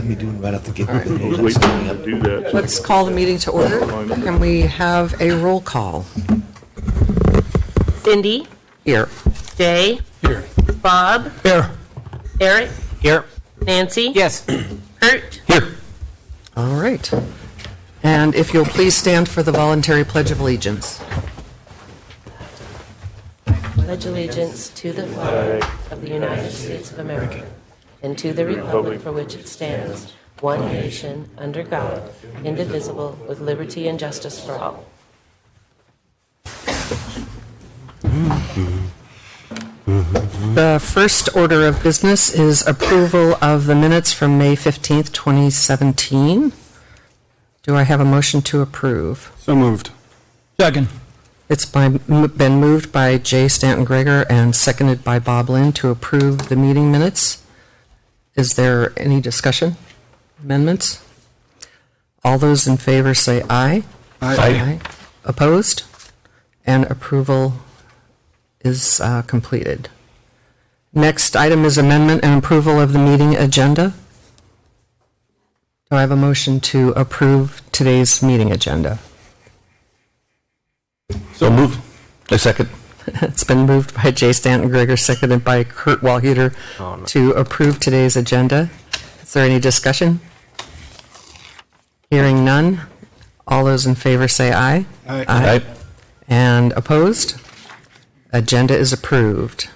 Me doing right off the gate. Let's call the meeting to order. Can we have a roll call? Cindy? Here. Jay? Here. Bob? Here. Eric? Here. Nancy? Yes. Kurt? Here. All right. And if you'll please stand for the voluntary Pledge of Allegiance. Pledge allegiance to the flag of the United States of America and to the republic for which it stands, one nation, under God, indivisible, with liberty and justice for all. The first order of business is approval of the minutes from May 15th, 2017. Do I have a motion to approve? So moved. Second. It's been moved by Jay Stanton Greger and seconded by Bob Lynn to approve the meeting minutes. Is there any discussion? Amendments? All those in favor say aye. Aye. Opposed? And approval is completed. Next item is amendment and approval of the meeting agenda. Do I have a motion to approve today's meeting agenda? So moved. A second. It's been moved by Jay Stanton Greger, seconded by Kurt Walhuter to approve today's agenda. Is there any discussion? Hearing none. All those in favor say aye. Aye. Aye. And opposed? Agenda is approved.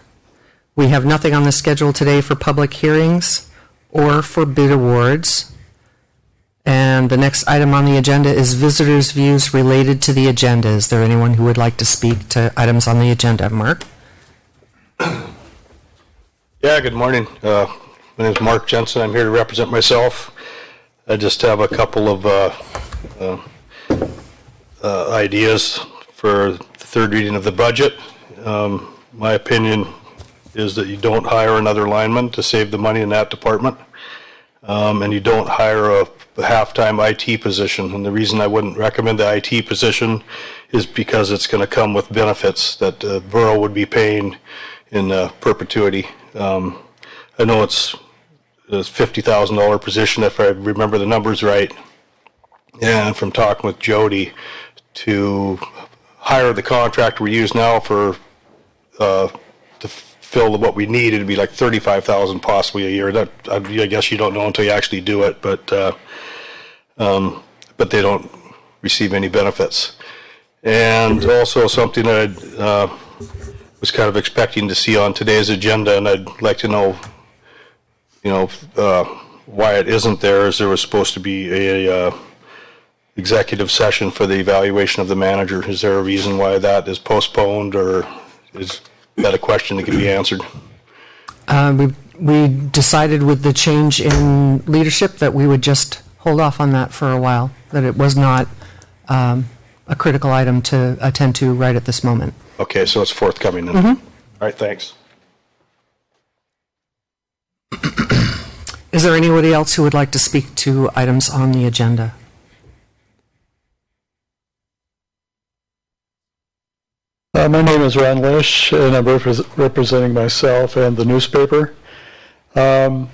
We have nothing on the schedule today for public hearings or for bid awards. And the next item on the agenda is visitors' views related to the agenda. Is there anyone who would like to speak to items on the agenda? Mark? Yeah, good morning. My name is Mark Jensen. I'm here to represent myself. I just have a couple of ideas for the third reading of the budget. My opinion is that you don't hire another lineman to save the money in that department. And you don't hire a half-time IT position. And the reason I wouldn't recommend the IT position is because it's going to come with benefits that the borough would be paying in perpetuity. I know it's a $50,000 position if I remember the numbers right. And from talking with Jody, to hire the contractor we use now for to fill what we need, it'd be like $35,000 possibly a year. That I guess you don't know until you actually do it, but they don't receive any benefits. And also something that I was kind of expecting to see on today's agenda, and I'd like to know, why it isn't there. Is there was supposed to be a executive session for the evaluation of the manager. Is there a reason why that is postponed, or is that a question that can be answered? We decided with the change in leadership that we would just hold off on that for a while, that it was not a critical item to attend to right at this moment. Okay, so it's forthcoming then. Mm-hmm. All right, thanks. Is there anybody else who would like to speak to items on the agenda? My name is Ron Lish, and I'm representing myself and the newspaper. I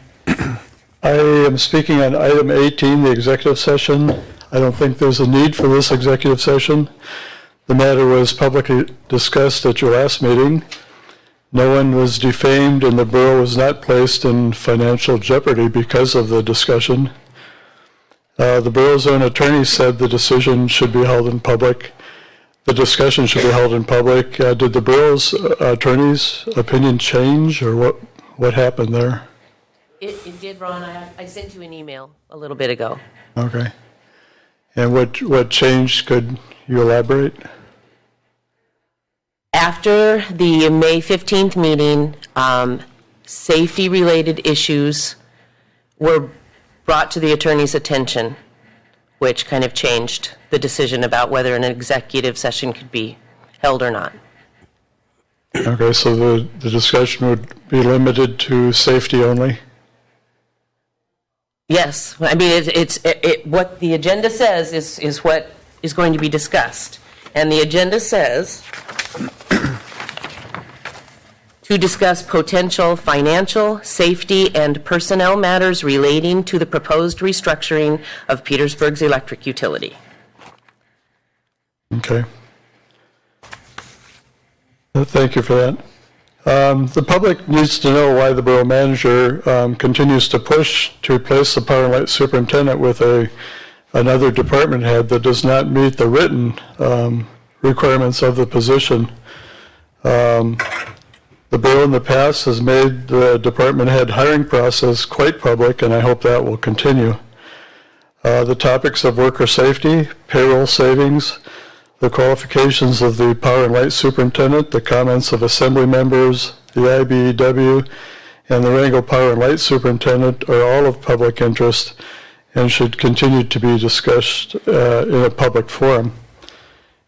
am speaking on item 18, the executive session. I don't think there's a need for this executive session. The matter was publicly discussed at your last meeting. No one was defamed, and the borough was not placed in financial jeopardy because of the discussion. The borough's own attorney said the decision should be held in public. The discussion should be held in public. Did the borough's attorney's opinion change, or what happened there? It did, Ron. I sent you an email a little bit ago. Okay. And what changed? Could you elaborate? After the May 15th meeting, safety-related issues were brought to the attorney's attention, which kind of changed the decision about whether an executive session could be held or not. Okay, so the discussion would be limited to safety only? Yes. I mean, what the agenda says is what is going to be discussed. And the agenda says to discuss potential financial, safety, and personnel matters relating to the proposed restructuring of Petersburg's electric utility. Okay. Thank you for that. The public needs to know why the borough manager continues to push to replace the power and light superintendent with another department head that does not meet the written requirements of the position. The borough in the past has made the department head hiring process quite public, and I hope that will continue. The topics of worker safety, payroll savings, the qualifications of the power and light superintendent, the comments of assembly members, the IBEW, and the Wrangell power and light superintendent are all of public interest and should continue to be discussed in a public forum.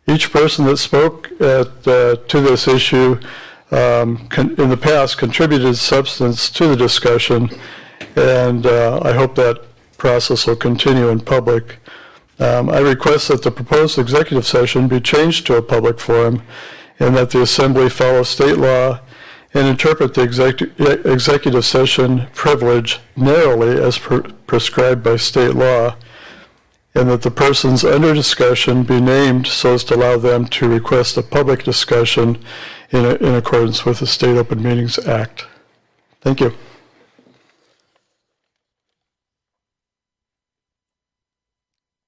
Each person that spoke to this issue in the past contributed substance to the discussion, and I hope that process will continue in public. I request that the proposed executive session be changed to a public forum and that the Assembly follow state law and interpret the executive session privilege narrowly as prescribed by state law, and that the persons under discussion be named so as to allow them to request a public discussion in accordance with the State Open Meetings Act. Thank you.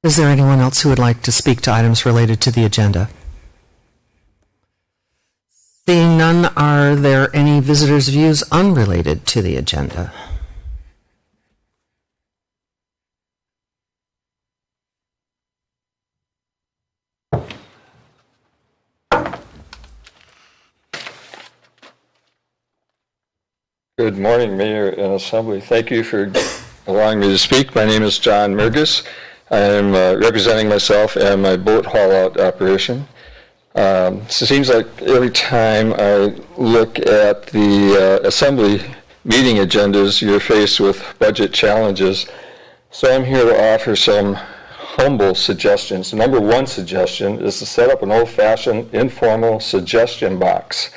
Is there anyone else who would like to speak to items related to the agenda? Seeing none, are there any visitors' views unrelated to the agenda? Good morning, Mayor and Assembly. Thank you for allowing me to speak. My name is John Mergus. I am representing myself and my boat haul-out operation. So it seems like every time I look at the Assembly meeting agendas, you're faced with budget challenges. So I'm here to offer some humble suggestions. The number one suggestion is to set up an old-fashioned informal suggestion box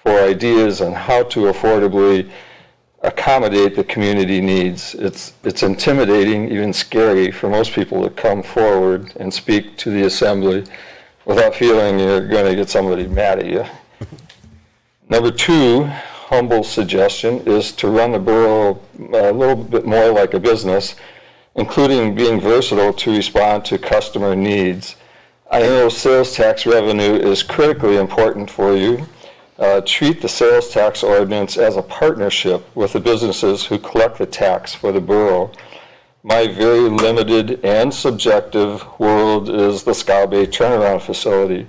for ideas on how to affordably accommodate the community needs. It's intimidating, even scary for most people to come forward and speak to the Assembly without feeling you're going to get somebody mad at you. Number two, humble suggestion is to run the borough a little bit more like a business, including being versatile to respond to customer needs. I know sales tax revenue is critically important for you. Treat the sales tax ordinance as a partnership with the businesses who collect the tax for the borough. My very limited and subjective world is the Scow Bay turnaround facility.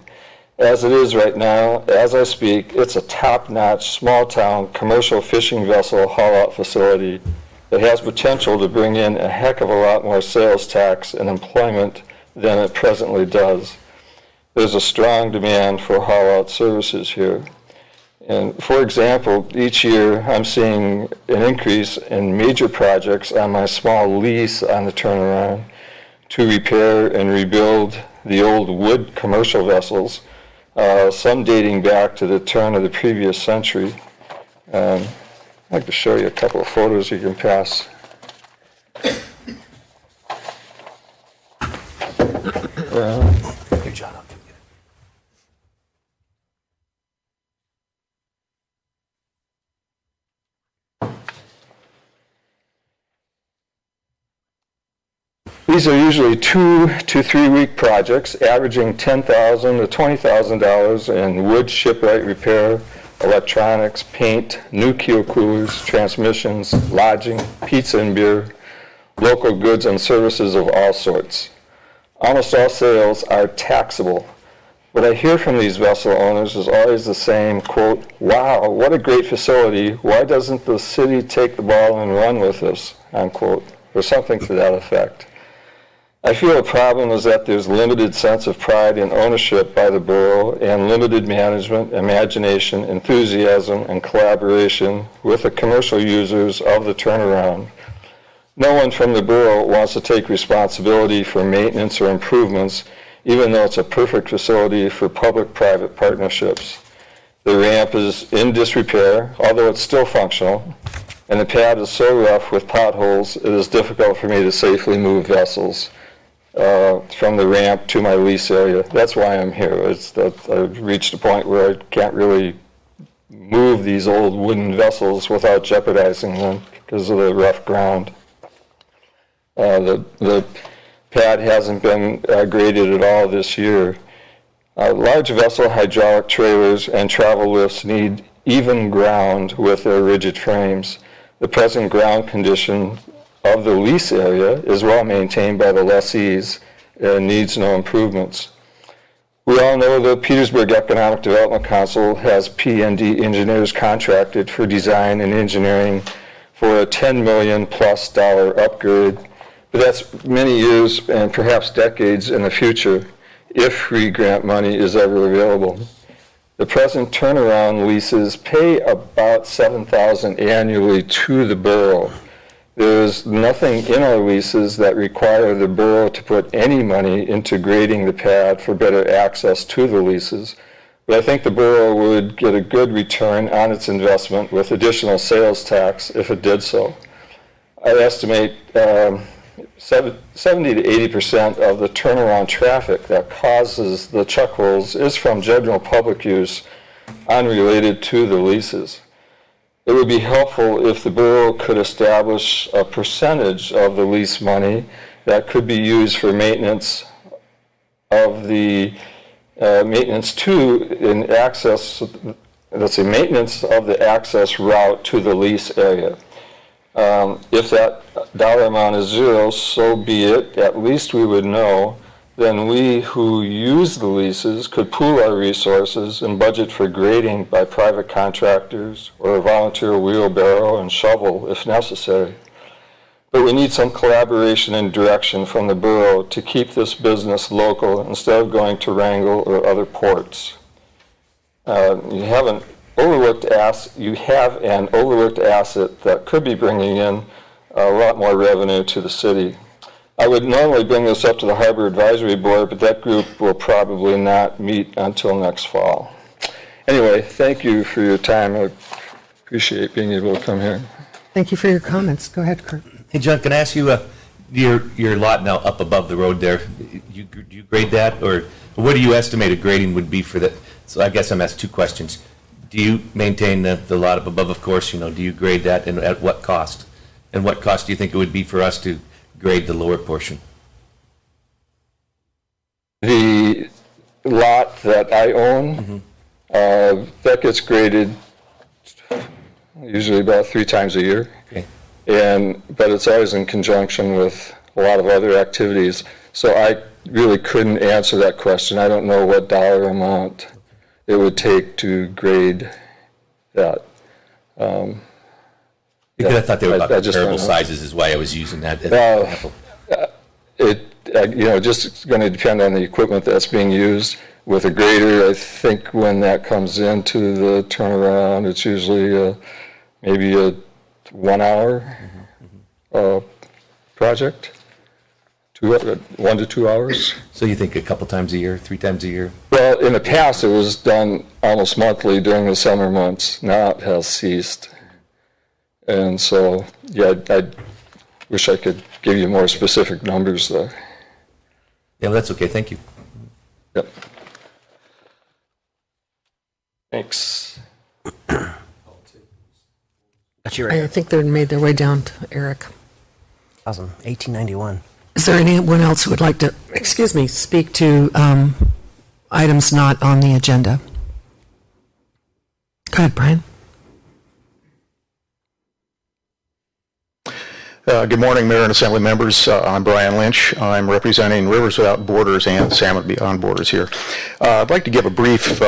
As it is right now, as I speak, it's a top-notch, small-town commercial fishing vessel haul-out facility that has potential to bring in a heck of a lot more sales tax and employment than it presently does. There's a strong demand for haul-out services here. And for example, each year I'm seeing an increase in major projects on my small lease on the turnaround to repair and rebuild the old wood commercial vessels, some dating back to the turn of the previous century. I'd like to show you a couple of photos you can pass. Here, John. These are usually 2 to 3 week projects, averaging $10,000 to $20,000 in wood shipwright repair, electronics, paint, new keel coolers, transmissions, lodging, pizza and beer, local goods and services of all sorts. Almost all sales are taxable. What I hear from these vessel owners is always the same, quote, "Wow, what a great facility. Why doesn't the city take the ball and run with this?" unquote, or something to that effect. I feel the problem is that there's limited sense of pride and ownership by the borough and limited management, imagination, enthusiasm, and collaboration with the commercial users of the turnaround. No one from the borough wants to take responsibility for maintenance or improvements, even though it's a perfect facility for public-private partnerships. The ramp is in disrepair, although it's still functional, and the pad is so rough with potholes, it is difficult for me to safely move vessels from the ramp to my lease area. That's why I'm here. It's that I've reached a point where I can't really move these old wooden vessels without jeopardizing them because of the rough ground. The pad hasn't been graded at all this year. Large vessel hydraulic trailers and travel lifts need even ground with their rigid frames. The present ground condition of the lease area is well maintained by the lessees and needs no improvements. We all know the Petersburg Economic Development Council has P&D engineers contracted for design and engineering for a $10 million plus upgrade, but that's many years and perhaps decades in the future if free grant money is ever available. The present turnaround leases pay about $7,000 annually to the borough. There is nothing in our leases that require the borough to put any money into grading the pad for better access to the leases. But I think the borough would get a good return on its investment with additional sales tax if it did so. I estimate 70 to 80% of the turnaround traffic that causes the chuck rolls is from general public use unrelated to the leases. It would be helpful if the borough could establish a percentage of the lease money that could be used for maintenance of the maintenance of the access route to the lease area. If that dollar amount is zero, so be it. At least we would know. Then we who use the leases could pool our resources and budget for grading by private contractors or a volunteer wheelbarrow and shovel if necessary. But we need some collaboration and direction from the borough to keep this business local instead of going to Wrangell or other ports. You have an overlooked asset that could be bringing in a lot more revenue to the city. I would normally bring this up to the Harbor Advisory Board, but that group will probably not meet until next fall. Anyway, thank you for your time. I appreciate being able to come here. Thank you for your comments. Go ahead, Kurt. Hey, John, can I ask you, your lot now up above the road there, do you grade that, or what do you estimate a grading would be for that? So I guess I'm asking two questions. Do you maintain the lot up above, of course, do you grade that, and at what cost? And what cost do you think it would be for us to grade the lower portion? The lot that I own, that gets graded usually about 3 times a year. Okay. But it's always in conjunction with a lot of other activities. So I really couldn't answer that question. I don't know what dollar amount it would take to grade that. Because I thought they were about comparable sizes is why I was using that as an example. Just going to depend on the equipment that's being used. With a grader, I think when that comes into the turnaround, it's usually maybe a 1 hour project, 1 to 2 hours. So you think a couple times a year, 3 times a year? Well, in the past, it was done almost monthly during the summer months. Now it has ceased. And so, yeah, I wish I could give you more specific numbers there. Yeah, well, that's okay. Thank you. Yep. Thanks. That's your I think they made their way down to Eric. awesome. 1891. Is there anyone else who would like to, speak to items not on the agenda? Go ahead, Brian. Good morning, Mayor and Assembly members. I'm Brian Lynch. I'm representing Rivers Without Borders and Salmon Beyond Borders here. I'd like to give a brief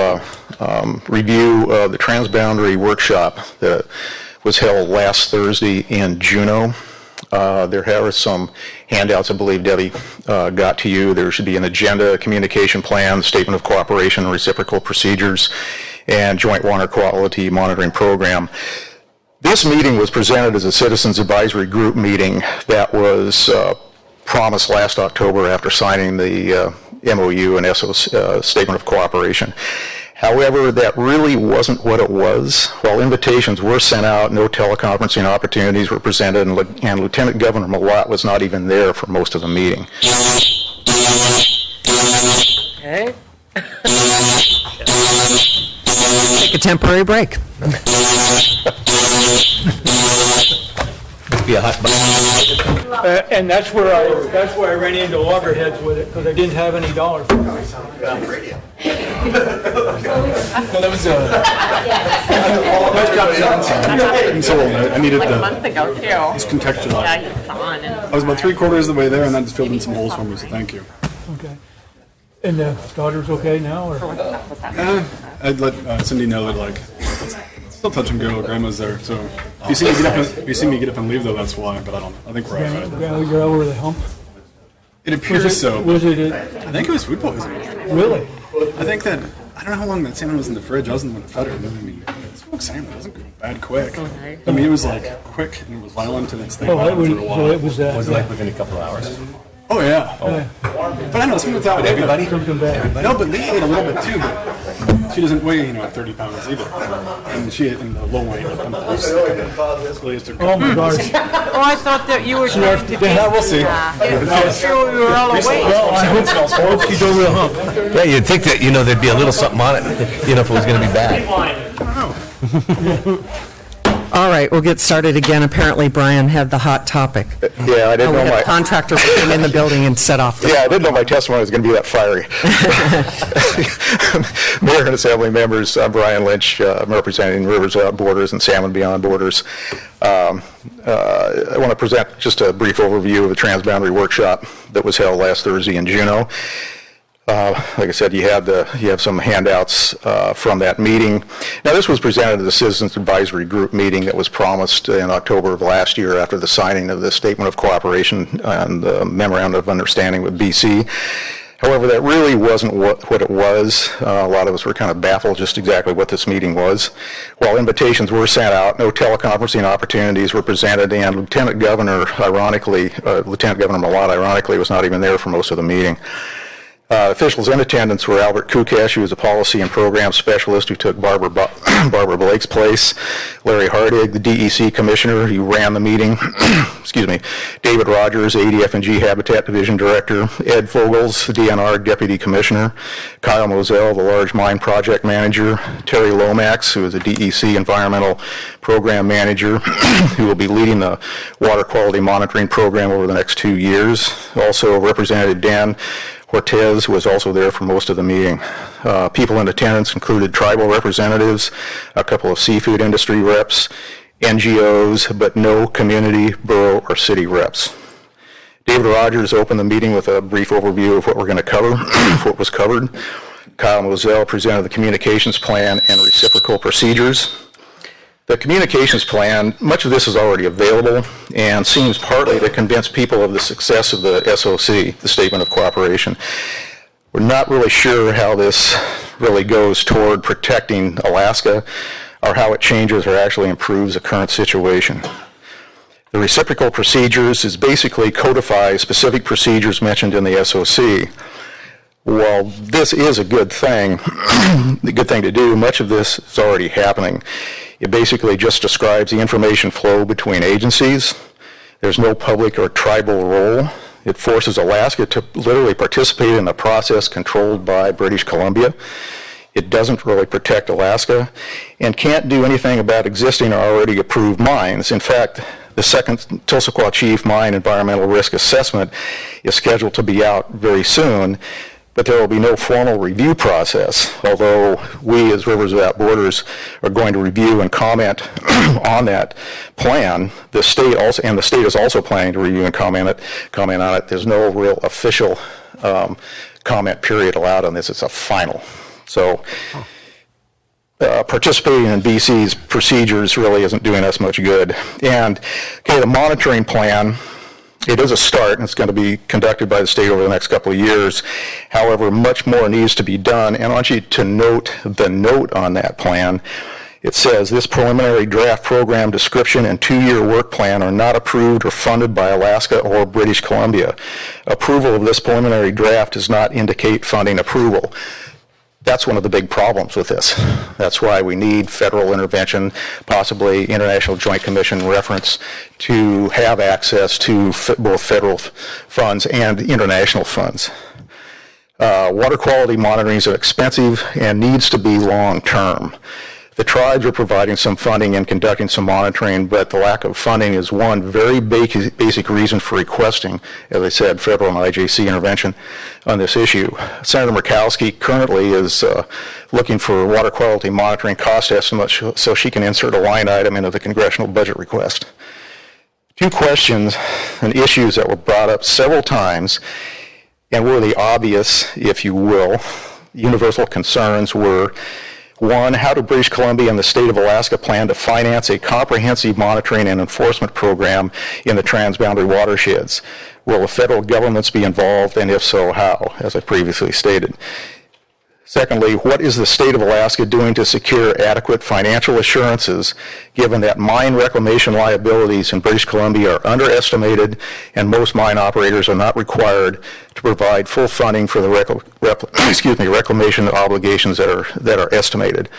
review of the Transboundary Workshop that was held last Thursday in Juneau. There are some handouts I believe Debbie got to you. There should be an agenda, a communication plan, statement of cooperation, reciprocal procedures, and joint water quality monitoring program. This meeting was presented as a Citizens Advisory Group meeting that was promised last October after signing the MOU and SO Statement of Cooperation. However, that really wasn't what it was. While invitations were sent out, no teleconferencing opportunities were presented, and Lieutenant Governor Malott was not even there for most of the meeting. Okay. Take a temporary break. Must be a hot button. And that's where I ran into loggerheads with it, because I didn't have any dollars for it. No, that was John Johnson. And so I needed like the, a month ago, too. just contextualize. Yeah, you're gone. I was about 3/4 of the way there, and that just filled in some holes for me, so thank you. Okay. And the daughter's okay now, or? I'd let Cindy know that, like, it's still touch and go. Grandma's there, so if you see me get up and leave, though, that's why. But I don't. I think we're all right. You're over the hump? It appears so. Was it? I think it was food poisoning. Really? I think that I don't know how long that salmon was in the fridge. I wasn't the one who fed her. I mean, smoked salmon doesn't go bad quick. Okay. I mean, it was like quick and it was violent, and it's stayed Oh, violent for a while. so it was that. Was it like within a couple of hours? Oh yeah. But I know some of that. Everybody? No, but Lee ate a little bit too. But she doesn't weigh 30 pounds either, and she ate in the low weight. Oh my gosh. Oh, I thought that you were trying to Yeah, we'll see. get sure we were all awake. Well, I hope she's over the hump. Yeah, you'd think that, there'd be a little something on it, if it was going to be bad. All right, we'll get started again. Apparently, Brian had the hot topic. Yeah, I didn't We know had a my contractor working in the building and set off the... I didn't know my testimony was going to be that fiery. Mayor and Assembly members, I'm Brian Lynch. I'm representing Rivers Without Borders and Salmon Beyond Borders. I want to present just a brief overview of the Transboundary Workshop that was held last Thursday in Juneau. Like I said, you have some handouts from that meeting. Now, this was presented at the Citizens Advisory Group meeting that was promised in October of last year after the signing of the Statement of Cooperation and the Memorandum of Understanding with BC. However, that really wasn't what it was. A lot of us were kind of baffled just exactly what this meeting was. While invitations were sent out, no teleconferencing opportunities were presented, and Lieutenant Governor Malott, ironically, was not even there for most of the meeting. Officials in attendance were Albert Kukesh, who was a policy and program specialist who took Barbara Blake's place, Larry Hardig, the DEC commissioner who ran the meeting, excuse me, David Rogers, ADF&G Habitat Division Director, Ed Fogels, DNR Deputy Commissioner, Kyle Moselle, the large mine project manager, Terry Lomax, who is a DEC Environmental Program Manager, who will be leading the water quality monitoring program over the next 2 years. Also, Representative Dan Cortez was also there for most of the meeting. People in attendance included tribal representatives, a couple of seafood industry reps, NGOs, but no community, borough, or city reps. David Rogers opened the meeting with a brief overview of what we're going to cover, what was covered. Kyle Moselle presented the communications plan and reciprocal procedures. The communications plan, much of this is already available and seems partly to convince people of the success of the SOC, the Statement of Cooperation. We're not really sure how this really goes toward protecting Alaska or how it changes or actually improves the current situation. The reciprocal procedures is basically codify specific procedures mentioned in the SOC. While this is a good thing, the good thing to do, much of this is already happening. It basically just describes the information flow between agencies. There's no public or tribal role. It forces Alaska to literally participate in a process controlled by British Columbia. It doesn't really protect Alaska and can't do anything about existing or already approved mines. In fact, the second Tulsa Chief Mine Environmental Risk Assessment is scheduled to be out very soon, but there will be no formal review process, although we as Rivers Without Borders are going to review and comment on that plan. The state is also planning to review and comment on it. There's no real official comment period allowed on this. It's a final. So participating in BC's procedures really isn't doing us much good. And okay, the monitoring plan, it is a start, and it's going to be conducted by the state over the next couple of years. However, much more needs to be done, and I want you to note the note on that plan. It says, this preliminary draft program description and 2-year work plan are not approved or funded by Alaska or British Columbia. Approval of this preliminary draft does not indicate funding approval. That's one of the big problems with this. That's why we need federal intervention, possibly International Joint Commission reference, to have access to both federal funds and international funds. Water quality monitoring is expensive and needs to be long-term. The tribes are providing some funding and conducting some monitoring, but the lack of funding is one very basic reason for requesting, as I said, federal and IJC intervention on this issue. Senator Murkowski currently is looking for water quality monitoring cost estimates so she can insert a line item into the congressional budget request. Two questions and issues that were brought up several times and were the obvious, if you will, universal concerns were: one, how do British Columbia and the state of Alaska plan to finance a comprehensive monitoring and enforcement program in the transboundary watersheds? Will the federal governments be involved, and if so, how, as I previously stated? Secondly, what is the state of Alaska doing to secure adequate financial assurances, given that mine reclamation liabilities in British Columbia are underestimated and most mine operators are not required to provide full funding for the reclamation obligations that are estimated?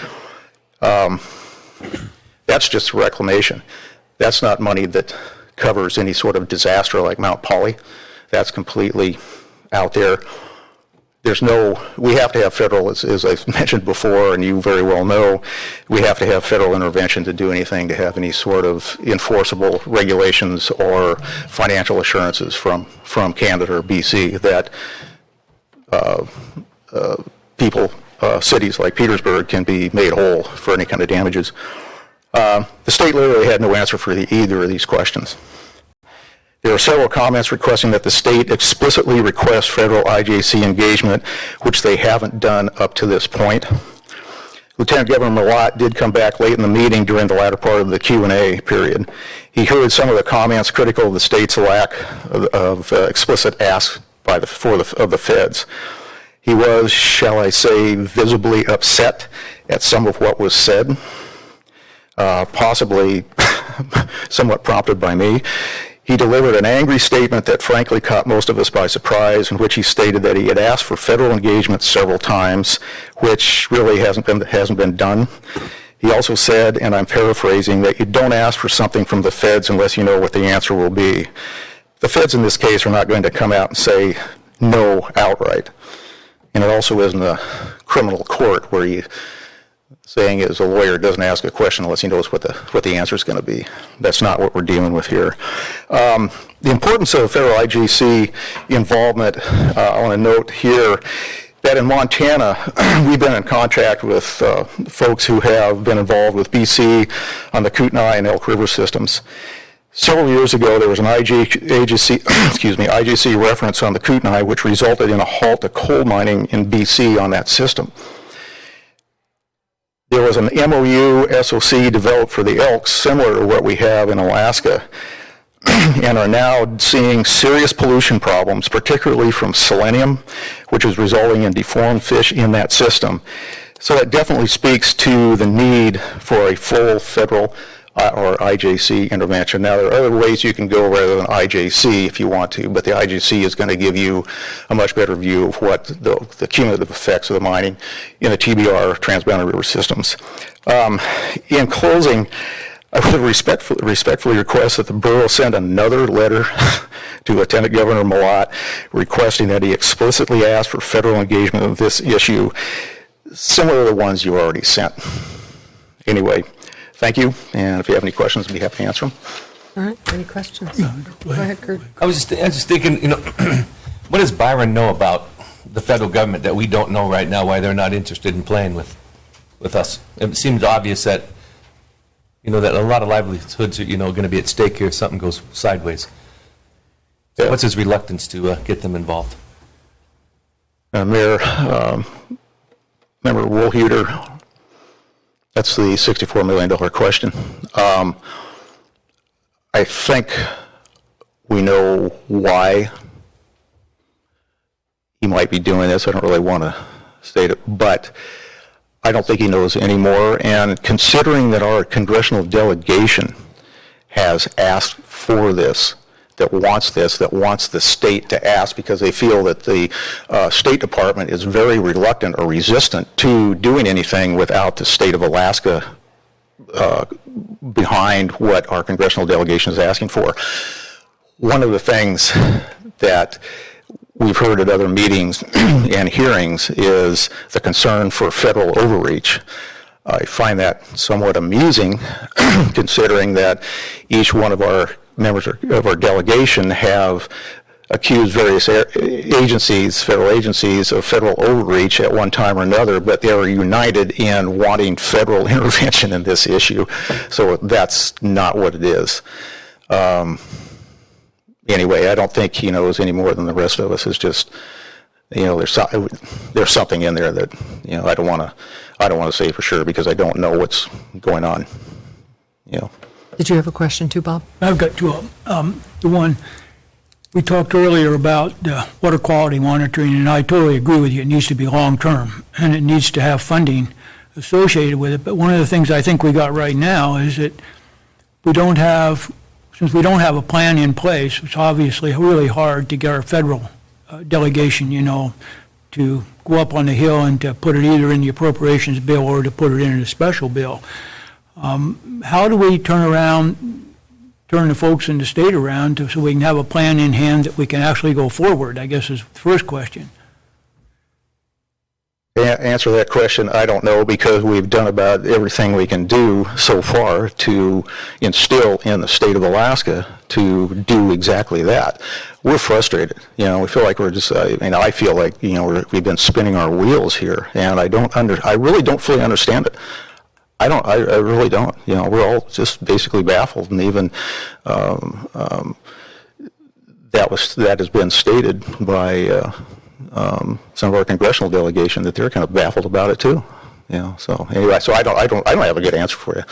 That's just reclamation. That's not money that covers any sort of disaster like Mount Polly. That's completely out there. We have to have federal, as I've mentioned before, and you very well know, we have to have federal intervention to do anything, to have any sort of enforceable regulations or financial assurances from Canada or BC that cities like Petersburg can be made whole for any kind of damages. The state literally had no answer for either of these questions. There are several comments requesting that the state explicitly request federal IJC engagement, which they haven't done up to this point. Lieutenant Governor Malott did come back late in the meeting during the latter part of the Q&A period. He heard some of the comments critical of the state's lack of explicit asks of the feds. He was, shall I say, visibly upset at some of what was said, possibly somewhat prompted by me. He delivered an angry statement that frankly caught most of us by surprise, in which he stated that he had asked for federal engagement several times, which really hasn't been done. He also said, and I'm paraphrasing, that you don't ask for something from the feds unless you know what the answer will be. The feds in this case are not going to come out and say no outright. And it also isn't a criminal court where you saying as a lawyer doesn't ask a question unless he knows what the answer is going to be. That's not what we're dealing with here. The importance of federal IJC involvement, I want to note here that in Montana, we've been in contact with folks who have been involved with BC on the Kootenai and Elk River systems. Several years ago, there was an IJC reference on the Kootenai, which resulted in a halt to coal mining in BC on that system. There was an MOU SOC developed for the Elks, similar to what we have in Alaska, and are now seeing serious pollution problems, particularly from selenium, which is resulting in deformed fish in that system. So that definitely speaks to the need for a full federal or IJC intervention. Now, there are other ways you can go rather than IJC if you want to, but the IJC is going to give you a much better view of what the cumulative effects of the mining in the TBR transboundary river systems. In closing, I would respectfully request that the Borough send another letter to Lieutenant Governor Malott requesting that he explicitly ask for federal engagement of this issue, similar to the ones you already sent. Anyway, thank you, and if you have any questions, I'd be happy to answer them. All right, any questions? Go ahead, Kurt. I was just thinking, what does Byron know about the federal government that we don't know right now, why they're not interested in playing with us? It seems obvious that, that a lot of livelihoods are, going to be at stake here if something goes sideways. So what's his reluctance to get them involved? Mayor, Member Woolhuter, that's the $64 million question. I think we know why he might be doing this. I don't really want to state it, but I don't think he knows anymore. And considering that our congressional delegation has asked for this, wants this, that wants the state to ask, because they feel that the State Department is very reluctant or resistant to doing anything without the state of Alaska behind what our congressional delegation is asking for. One of the things that we've heard at other meetings and hearings is the concern for federal overreach. I find that somewhat amusing, considering that each one of our members of our delegation have accused various agencies, federal agencies, of federal overreach at one time or another, but they are united in wanting federal intervention in this issue. So that's not what it is. Anyway, I don't think he knows any more than the rest of us. It's just, there's something in there that, I don't want to say for sure, because I don't know what's going on. Did you have a question too, Bob? I've got two of them. The one, we talked earlier about water quality monitoring, and I totally agree with you. It needs to be long-term, and it needs to have funding associated with it. But one of the things I think we got right now is that since we don't have a plan in place, it's obviously really hard to get our federal delegation, to go up on the Hill and to put it either in the appropriations bill or to put it in a special bill. How do we turn the folks in the state around so we can have a plan in hand that we can actually go forward, I guess is the first question. Answer that question, I don't know, because we've done about everything we can do so far to instill in the state of Alaska to do exactly that. We're frustrated. We feel like we're just, I feel like, we've been spinning our wheels here, and I really don't fully understand it. I really don't. We're all just basically baffled, and even that has been stated by some of our congressional delegation, that they're kind of baffled about it too. So anyway, I don't have a good answer for you.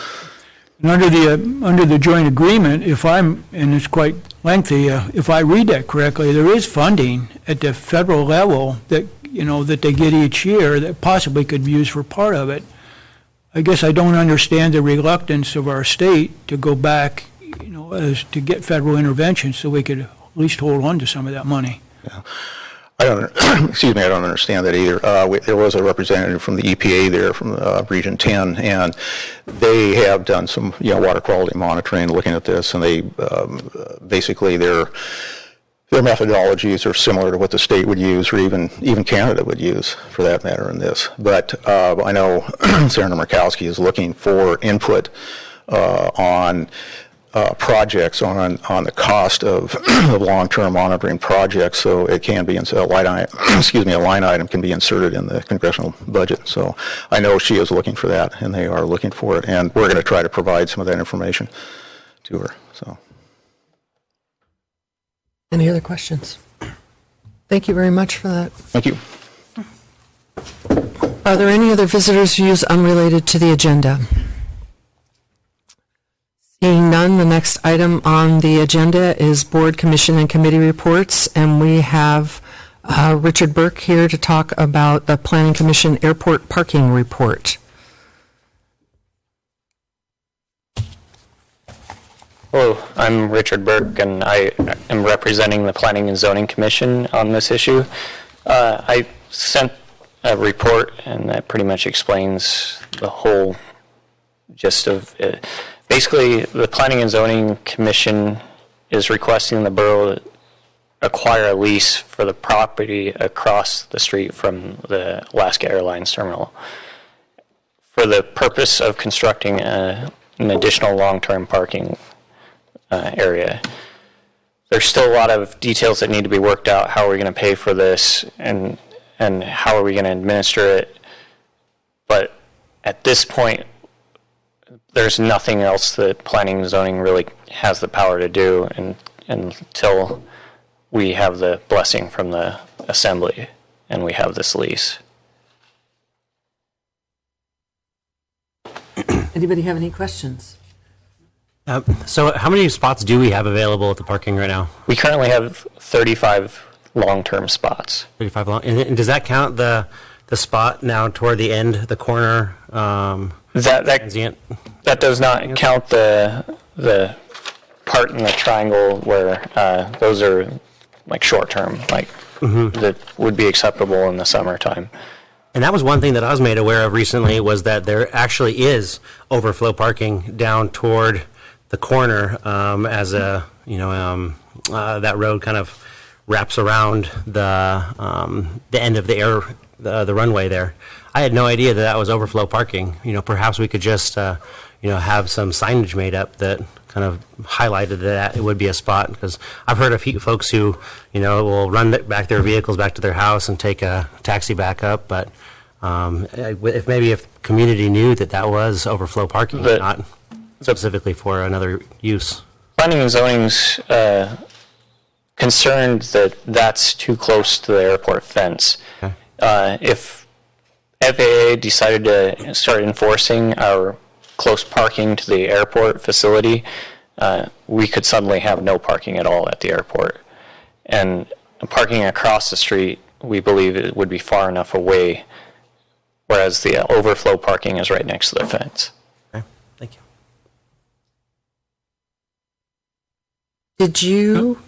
And under the joint agreement, and it's quite lengthy, if I read that correctly, there is funding at the federal level that that they get each year that possibly could be used for part of it. I guess I don't understand the reluctance of our state to go back, as to get federal intervention, so we could at least hold on to some of that money. Yeah. I don't understand that either. There was a representative from the EPA there from Region 10, and they have done some water quality monitoring, looking at this, and they basically their methodologies are similar to what the state would use, or even Canada would use, for that matter, in this. But I know Senator Murkowski is looking for input on projects, on the cost of long-term monitoring projects, so it can be a line item can be inserted in the congressional budget. So I know she is looking for that, and they are looking for it, and we're going to try to provide some of that information to her. So. Any other questions? Thank you very much for that. Thank you. Are there any other visitors' views unrelated to the agenda? Seeing none, the next item on the agenda is board, commission, and committee reports, and we have Richard Burke here to talk about the Planning Commission Airport Parking Report. Hello, I'm Richard Burke, and I am representing the Planning and Zoning Commission on this issue. I sent a report, and that pretty much explains the whole gist of it. Basically, the Planning and Zoning Commission is requesting the borough acquire a lease for the property across the street from the Alaska Airlines terminal for the purpose of constructing an additional long-term parking area. There's still a lot of details that need to be worked out. How are we going to pay for this, and how are we going to administer it? But at this point, there's nothing else that planning and zoning really has the power to do until we have the blessing from the assembly and we have this lease. Anybody have any questions? So how many spots do we have available at the parking right now? We currently have 35 long-term spots. 35 long, and does that count the spot now toward the end, the corner? That does not count the part in the triangle where those are like short-term, like that would be acceptable in the summertime. And that was one thing that I was made aware of recently, was that there actually is overflow parking down toward the corner, as a, that road kind of wraps around the end of the runway there. I had no idea that was overflow parking. Perhaps we could just, have some signage made up that kind of highlighted that it would be a spot, because I've heard of folks who, will run back their vehicles back to their house and take a taxi back up, but if community knew that was overflow parking, not specifically for another use. Planning and zoning's concerned that that's too close to the airport fence. Okay. If FAA decided to start enforcing our close parking to the airport facility, we could suddenly have no parking at all at the airport. And parking across the street, we believe it would be far enough away, whereas the overflow parking is right next to the fence. Okay, thank you. Did you?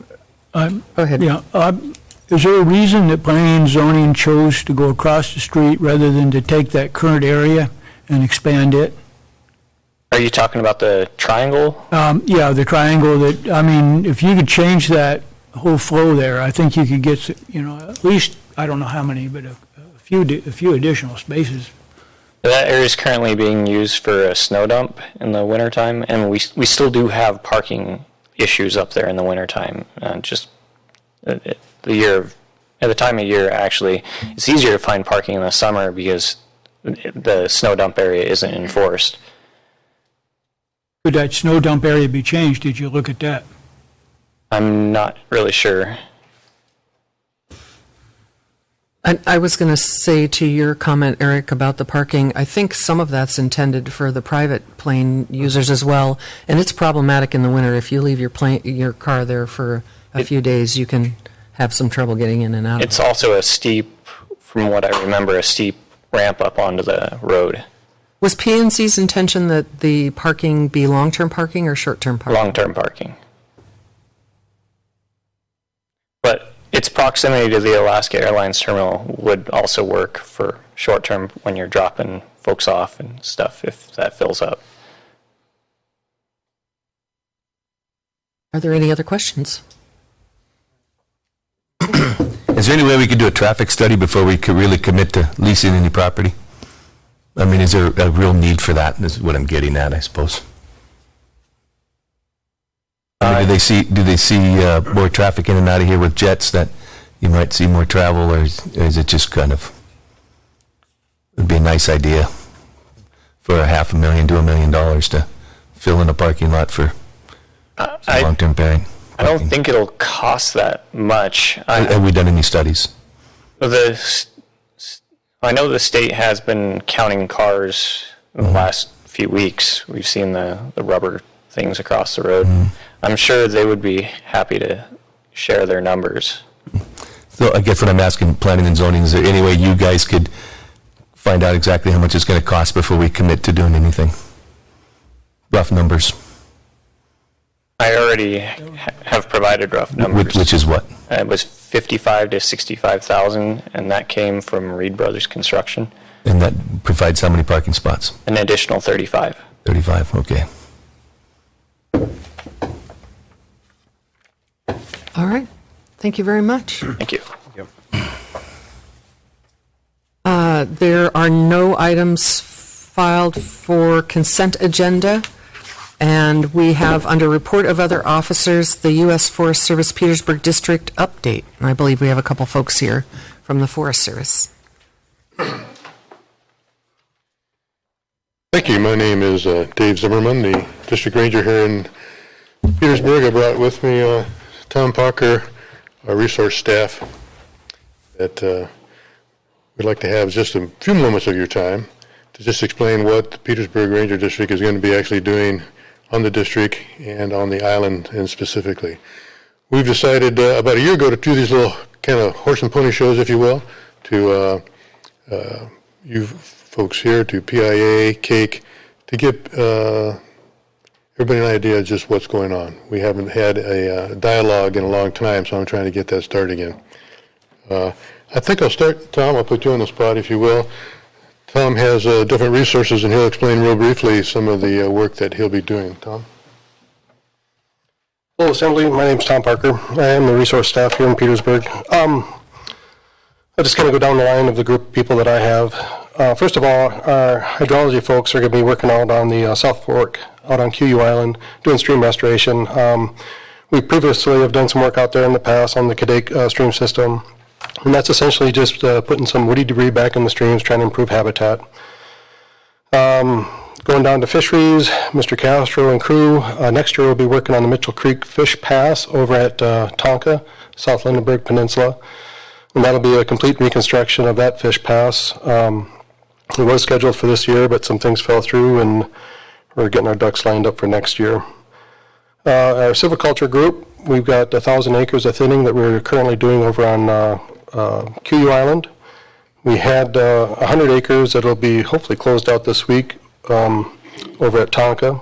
Go ahead. Yeah. Is there a reason that planning and zoning chose to go across the street rather than to take that current area and expand it? Are you talking about the triangle? Yeah, the triangle if you could change that whole flow there, I think you could get, at least, I don't know how many, but a few additional spaces. That area is currently being used for a snow dump in the wintertime, and we still do have parking issues up there in the wintertime. Just at the time of year, actually, it's easier to find parking in the summer because the snow dump area isn't enforced. Could that snow dump area be changed? Did you look at that? I'm not really sure. I was going to say to your comment, Eric, about the parking, I think some of that's intended for the private plane users as well, and it's problematic in the winter. If you leave your car there for a few days, you can have some trouble getting in and out. It's also from what I remember, a steep ramp up onto the road. Was PNC's intention that the parking be long-term parking or short-term parking? Long-term parking. But its proximity to the Alaska Airlines terminal would also work for short-term when you're dropping folks off and stuff, if that fills up. Are there any other questions? Is there any way we could do a traffic study before we could really commit to leasing any property? I mean, is there a real need for that? This is what I'm getting at, I suppose. I mean, do they see more traffic in and out of here with jets that you might see more travel, or is it just kind of, it'd be a nice idea for $500,000 to $1 million to fill in a parking lot for long-term parking? I don't think it'll cost that much. Have we done any studies? I know the state has been counting cars in the last few weeks. We've seen the rubber things across the road. I'm sure they would be happy to share their numbers. So I guess what I'm asking planning and zoning, is there any way you guys could find out exactly how much it's going to cost before we commit to doing anything? Rough numbers. I already have provided rough numbers. Which is what? It was $55,000 to $65,000, and that came from Reed Brothers Construction. And that provides how many parking spots? An additional 35. 35, okay. All right. Thank you very much. Thank you. There are no items filed for consent agenda. And we have, under report of other officers, the U.S. Forest Service Petersburg District update. And I believe we have a couple folks here from the Forest Service. Thank you. My name is Dave Zimmerman, the district ranger here in Petersburg. I brought with me Tom Parker, our resource staff, that we'd like to have just a few moments of your time to just explain what the Petersburg Ranger District is going to be actually doing on the district and on the island and specifically. We've decided about a year ago to do these little kind of horse and pony shows, if you will, to you folks here, to PIA, CAKE, to get everybody an idea of just what's going on. We haven't had a dialogue in a long time, so I'm trying to get that started again. I think I'll start, Tom, I'll put you on the spot, if you will. Tom has different resources, and he'll explain real briefly some of the work that he'll be doing. Tom? Hello, Assembly. My name is Tom Parker. I am the resource staff here in Petersburg. I'll just kind of go down the line of the group of people that I have. First of all, our hydrology folks are going to be working out on the South Fork, out on QU Island, doing stream restoration. We previously have done some work out there in the past on the Kadek stream system, and that's essentially just putting some woody debris back in the streams, trying to improve habitat. Going down to fisheries, Mr. Castro and crew. Next year we'll be working on the Mitchell Creek Fish Pass over at Tonka, South Lindenberg Peninsula. And that'll be a complete reconstruction of that fish pass. It was scheduled for this year, but some things fell through, and we're getting our ducks lined up for next year. Our silviculture group, we've got 1,000 acres of thinning that we're currently doing over on QU Island. We had 100 acres that'll be hopefully closed out this week over at Tonka.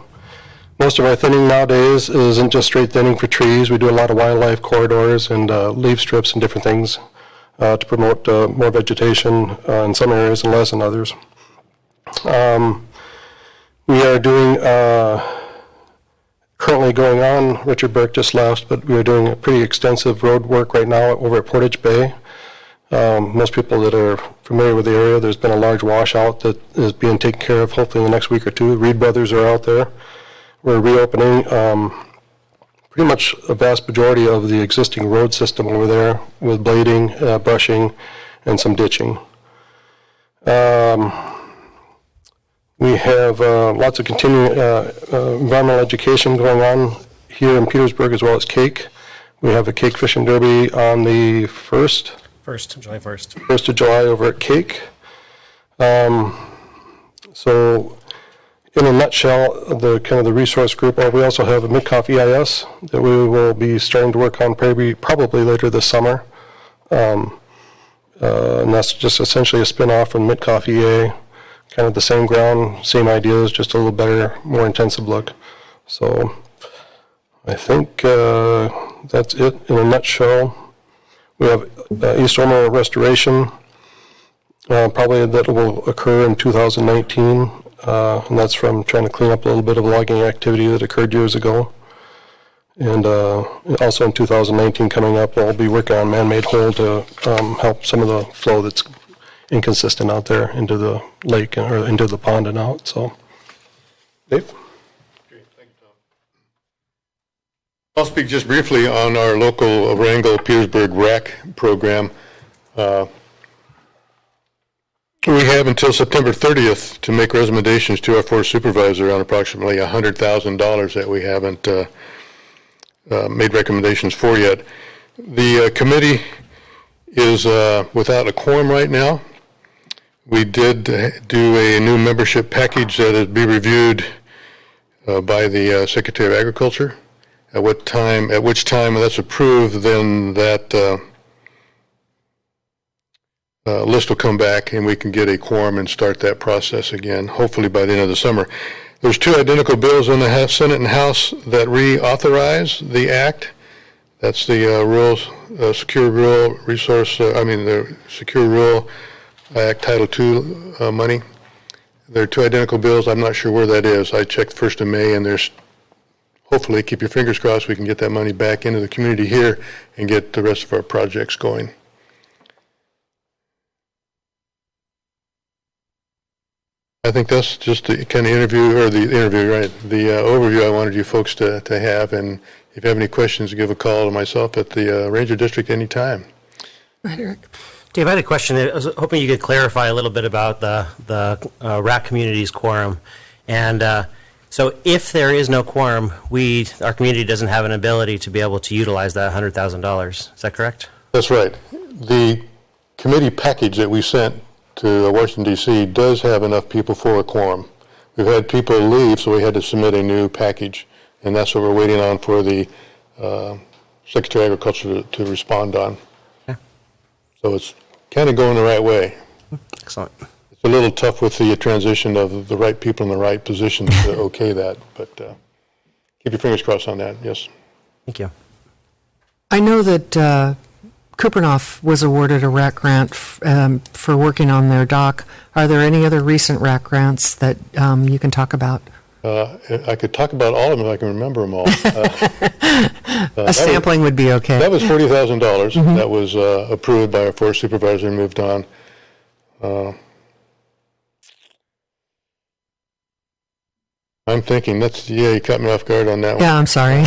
Most of our thinning nowadays isn't just straight thinning for trees. We do a lot of wildlife corridors and leaf strips and different things to promote more vegetation in some areas and less in others. We are doing, currently going on, Richard Burke just left, but we are doing a pretty extensive road work right now over at Portage Bay. Most people that are familiar with the area, there's been a large washout that is being taken care of hopefully in the next week or two. Reed Brothers are out there. We're reopening pretty much a vast majority of the existing road system over there with blading, brushing, and some ditching. We have lots of continuing environmental education going on here in Petersburg, as well as cake. We have a cake fishing derby on the July 1st. 1st of July over at Cake. So in a nutshell, the kind of the resource group, we also have a Midcoff EIS that we will be starting to work on probably later this summer. And that's just essentially a spin-off from Midcoff EA, kind of the same ground, same ideas, just a little better, more intensive look. So I think that's it in a nutshell. We have East Ormer restoration, probably that will occur in 2019, and that's from trying to clean up a little bit of logging activity that occurred years ago. And also in 2019 coming up, we'll be working on man-made hole to help some of the flow that's inconsistent out there into the lake or into the pond and out. So, Dave? I'll speak just briefly on our local Wrangell Petersburg RAC program. We have until September 30th to make recommendations to our forest supervisor on approximately $100,000 that we haven't made recommendations for yet. The committee is without a quorum right now. We did do a new membership package that will be reviewed by the Secretary of Agriculture. At which time that's approved, then that list will come back and we can get a quorum and start that process again, hopefully by the end of the summer. There's two identical bills in the Senate and House that reauthorize the act. That's the Secure Rural Resource, the Secure Rural Act Title II money. There are two identical bills. I'm not sure where that is. I checked 1st of May, and there's hopefully, keep your fingers crossed, we can get that money back into the community here and get the rest of our projects going. I think that's just the kind of the overview I wanted you folks to have. And if you have any questions, give a call to myself at the Ranger District anytime. Right, Eric. Dave, I had a question. I was hoping you could clarify a little bit about the RAC community's quorum. And so if there is no quorum, our community doesn't have an ability to be able to utilize that $100,000. Is that correct? That's right. The committee package that we sent to Washington, D.C. does have enough people for a quorum. We've had people leave, so we had to submit a new package, and that's what we're waiting on for the Secretary of Agriculture to respond on. Okay. So it's kind of going the right way. Excellent. It's a little tough with the transition of the right people in the right positions to okay that, but keep your fingers crossed on that, yes. Thank you. I know that Kupernoff was awarded a RAC grant for working on their dock. Are there any other recent RAC grants that you can talk about? I could talk about all of them if I can remember them all. A sampling would be okay. That was $40,000. That was approved by our forest supervisor and moved on. I'm thinking, you cut me off guard on that one. Yeah, I'm sorry.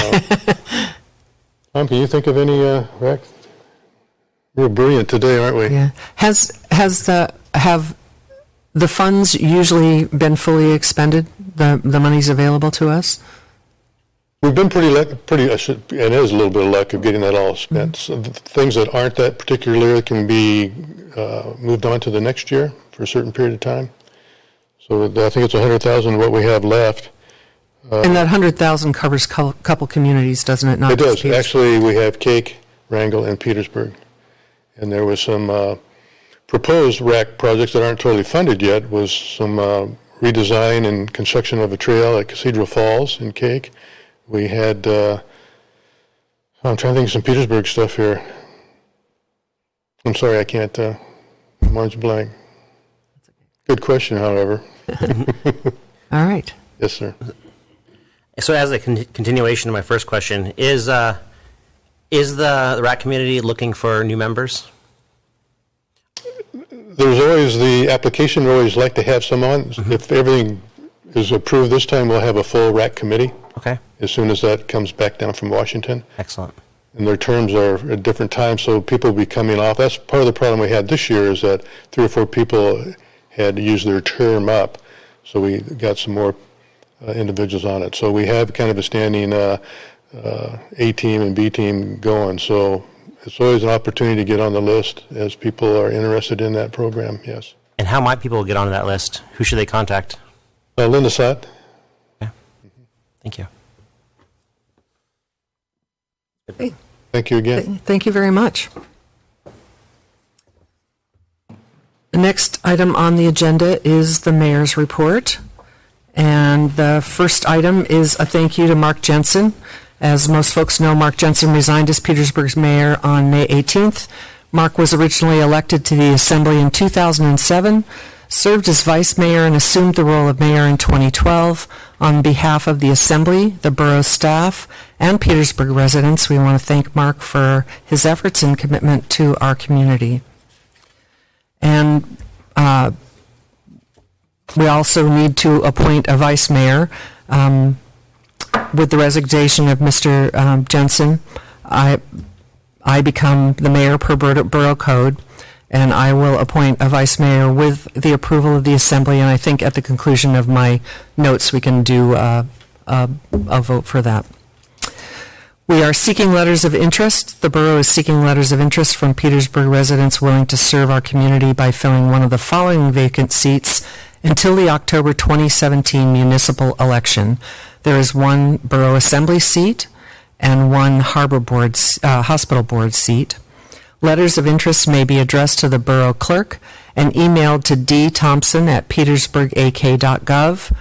Tom, can you think of any RAC? We're brilliant today, aren't we? Yeah. Have the funds usually been fully expended? The money's available to us? We've been and it is a little bit of luck of getting that all spent. So the things that aren't that particular can be moved on to the next year for a certain period of time. So I think it's $100,000 what we have left. And that $100,000 covers a couple communities, doesn't it? Not it does. Petersburg. Actually, we have Cake, Wrangell, and Petersburg. And there was some proposed RAC projects that aren't totally funded yet, was some redesign and construction of a trail at Cathedral Falls in Cake. We had, I'm trying to think of some Petersburg stuff here. I'm sorry, I can't, mine's blank. Good question, however. All right. Yes, sir. So as a continuation of my first question, is the RAC community looking for new members? There's always the application, we always like to have some on. If everything is approved this time, we'll have a full RAC committee. Okay. As soon as that comes back down from Washington. Excellent. And their terms are at different times, so people will be coming off. That's part of the problem we had this year, is that 3 or 4 people had used their term up. So we got some more individuals on it. So we have kind of a standing A team and B team going. So it's always an opportunity to get on the list as people are interested in that program, yes. And how might people get onto that list? Who should they contact? Linda Sott. Yeah. Thank you. Hey. Thank you again. Thank you very much. The next item on the agenda is the mayor's report. And the first item is a thank you to Mark Jensen. As most folks know, Mark Jensen resigned as Petersburg's mayor on May 18th. Mark was originally elected to the Assembly in 2007, served as vice mayor, and assumed the role of mayor in 2012. On behalf of the Assembly, the borough staff, and Petersburg residents, we want to thank Mark for his efforts and commitment to our community. And we also need to appoint a vice mayor. With the resignation of Mr. Jensen, I become the mayor per borough code, and I will appoint a vice mayor with the approval of the Assembly, and I think at the conclusion of my notes we can do a vote for that. We are seeking letters of interest. The borough is seeking letters of interest from Petersburg residents willing to serve our community by filling one of the following vacant seats until the October 2017 municipal election. There is one borough assembly seat and one hospital board seat. Letters of interest may be addressed to the borough clerk and emailed to dthompson@petersburgak.gov,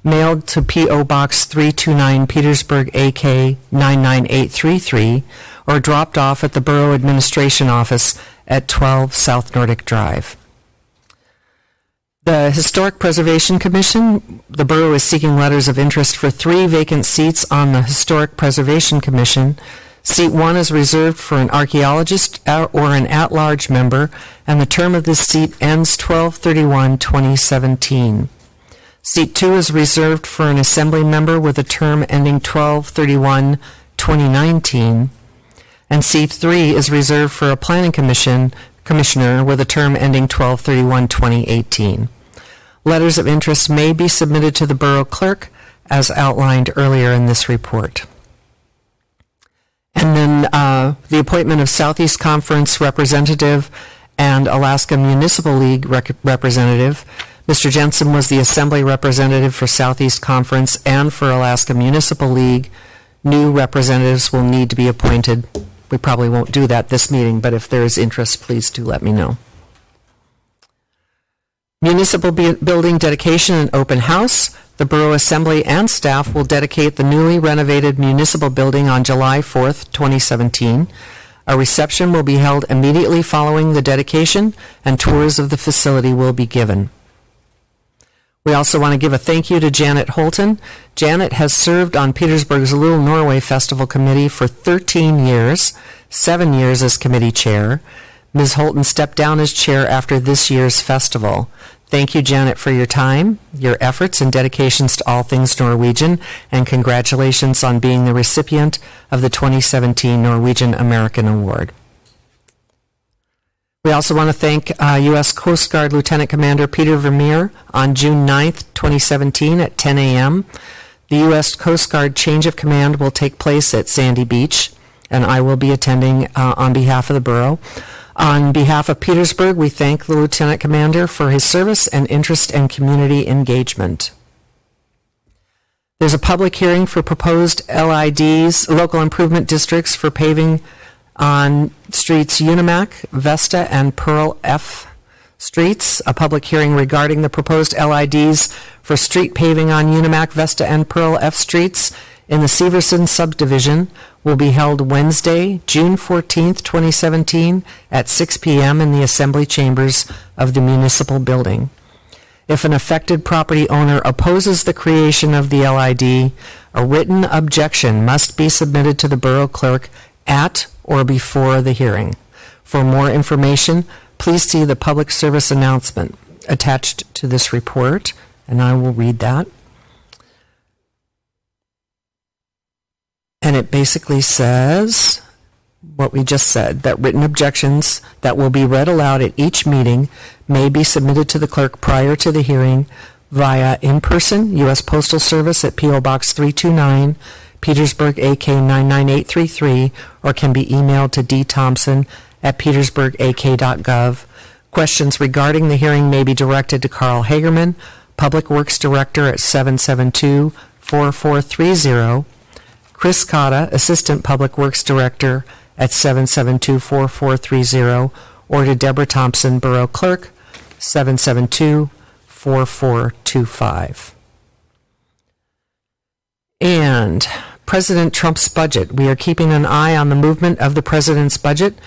mailed to P.O. Box 329 Petersburg AK 99833, or dropped off at the Borough Administration Office at 12 South Nordic Drive. The Historic Preservation Commission, the borough is seeking letters of interest for 3 vacant seats on the Historic Preservation Commission. Seat 1 is reserved for an archaeologist or an at-large member, and the term of this seat ends 12/31/2017. Seat 2 is reserved for an assembly member with a term ending 12/31/2019, and seat 3 is reserved for a planning commissioner with a term ending 12/31/2018. Letters of interest may be submitted to the borough clerk as outlined earlier in this report. And then the appointment of Southeast Conference representative and Alaska Municipal League representative. Mr. Jensen was the Assembly representative for Southeast Conference and for Alaska Municipal League. New representatives will need to be appointed. We probably won't do that this meeting, but if there is interest, please do let me know. Municipal building dedication and open house. The Borough Assembly and staff will dedicate the newly renovated municipal building on July 4th, 2017. A reception will be held immediately following the dedication, and tours of the facility will be given. We also want to give a thank you to Janet Holton. Janet has served on Petersburg's Little Norway Festival Committee for 13 years, 7 years as committee chair. Ms. Holton stepped down as chair after this year's festival. Thank you, Janet, for your time, your efforts, and dedications to all things Norwegian, and congratulations on being the recipient of the 2017 Norwegian American Award. We also want to thank U.S. Coast Guard Lieutenant Commander Peter Vermeer on June 9th, 2017 at 10 a.m. The U.S. Coast Guard change of command will take place at Sandy Beach, and I will be attending on behalf of the borough. On behalf of Petersburg, we thank the Lieutenant Commander for his service and interest in community engagement. There's a public hearing for proposed LIDs, local improvement districts, for paving on streets Unimac, Vesta, and Pearl F streets. A public hearing regarding the proposed LIDs for street paving on Unimac, Vesta, and Pearl F streets in the Severson subdivision will be held Wednesday, June 14th, 2017 at 6 p.m. in the Assembly Chambers of the municipal building. If an affected property owner opposes the creation of the LID, a written objection must be submitted to the borough clerk at or before the hearing. For more information, please see the public service announcement attached to this report, and I will read that. And it basically says what we just said, that written objections that will be read aloud at each meeting may be submitted to the clerk prior to the hearing via in-person, U.S. Postal Service at P.O. Box 329, Petersburg, AK 99833, or can be emailed to dthompson@petersburgak.gov. Questions regarding the hearing may be directed to Carl Hagerman, Public Works Director, at 772-4430, Chris Cotta, Assistant Public Works Director, at 772-4430, or to Deborah Thompson, Borough Clerk, 772-4425. And President Trump's budget. We are keeping an eye on the movement of the president's budget,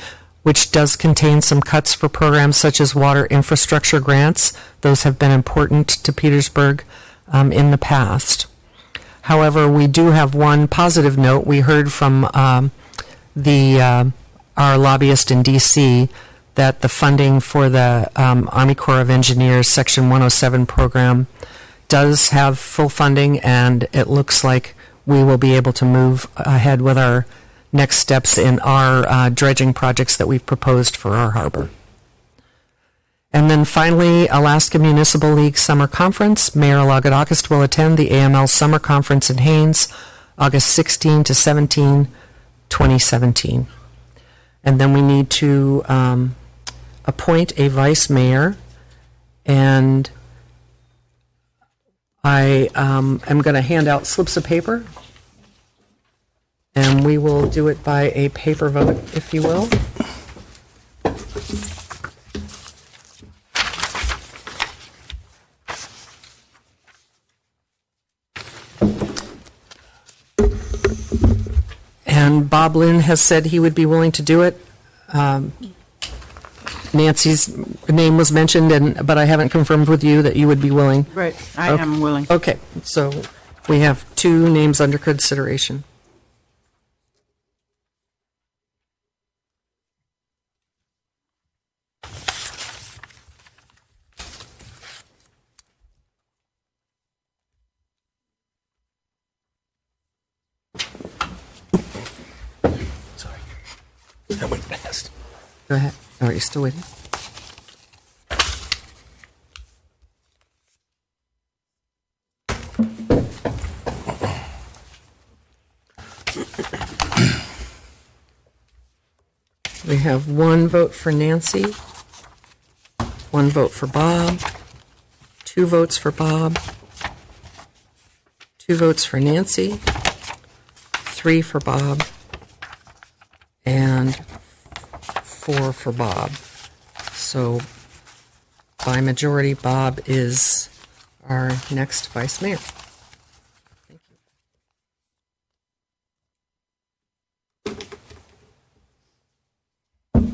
which does contain some cuts for programs such as water infrastructure grants. Those have been important to Petersburg in the past. However, we do have one positive note. We heard from our lobbyist in D.C. that the funding for the Army Corps of Engineers Section 107 program does have full funding, and it looks like we will be able to move ahead with our next steps in our dredging projects that we've proposed for our harbor. And then finally, Alaska Municipal League Summer Conference. Mayor Lagodakis will attend the AML Summer Conference in Haines, August 16 to 17, 2017. And then we need to appoint a vice mayor, and I am going to hand out slips of paper, and we will do it by a paper vote, if you will. And Bob Lynn has said he would be willing to do it. Nancy's name was mentioned, but I haven't confirmed with you that you would be willing. Right, I am willing. Okay, so we have 2 names under consideration. Sorry. That went fast. Go ahead. Are you still waiting? We have 1 vote for Nancy, 1 vote for Bob, 2 votes for Bob, 2 votes for Nancy, 3 for Bob, and 4 for Bob. So by majority, Bob is our next vice mayor. Thank you.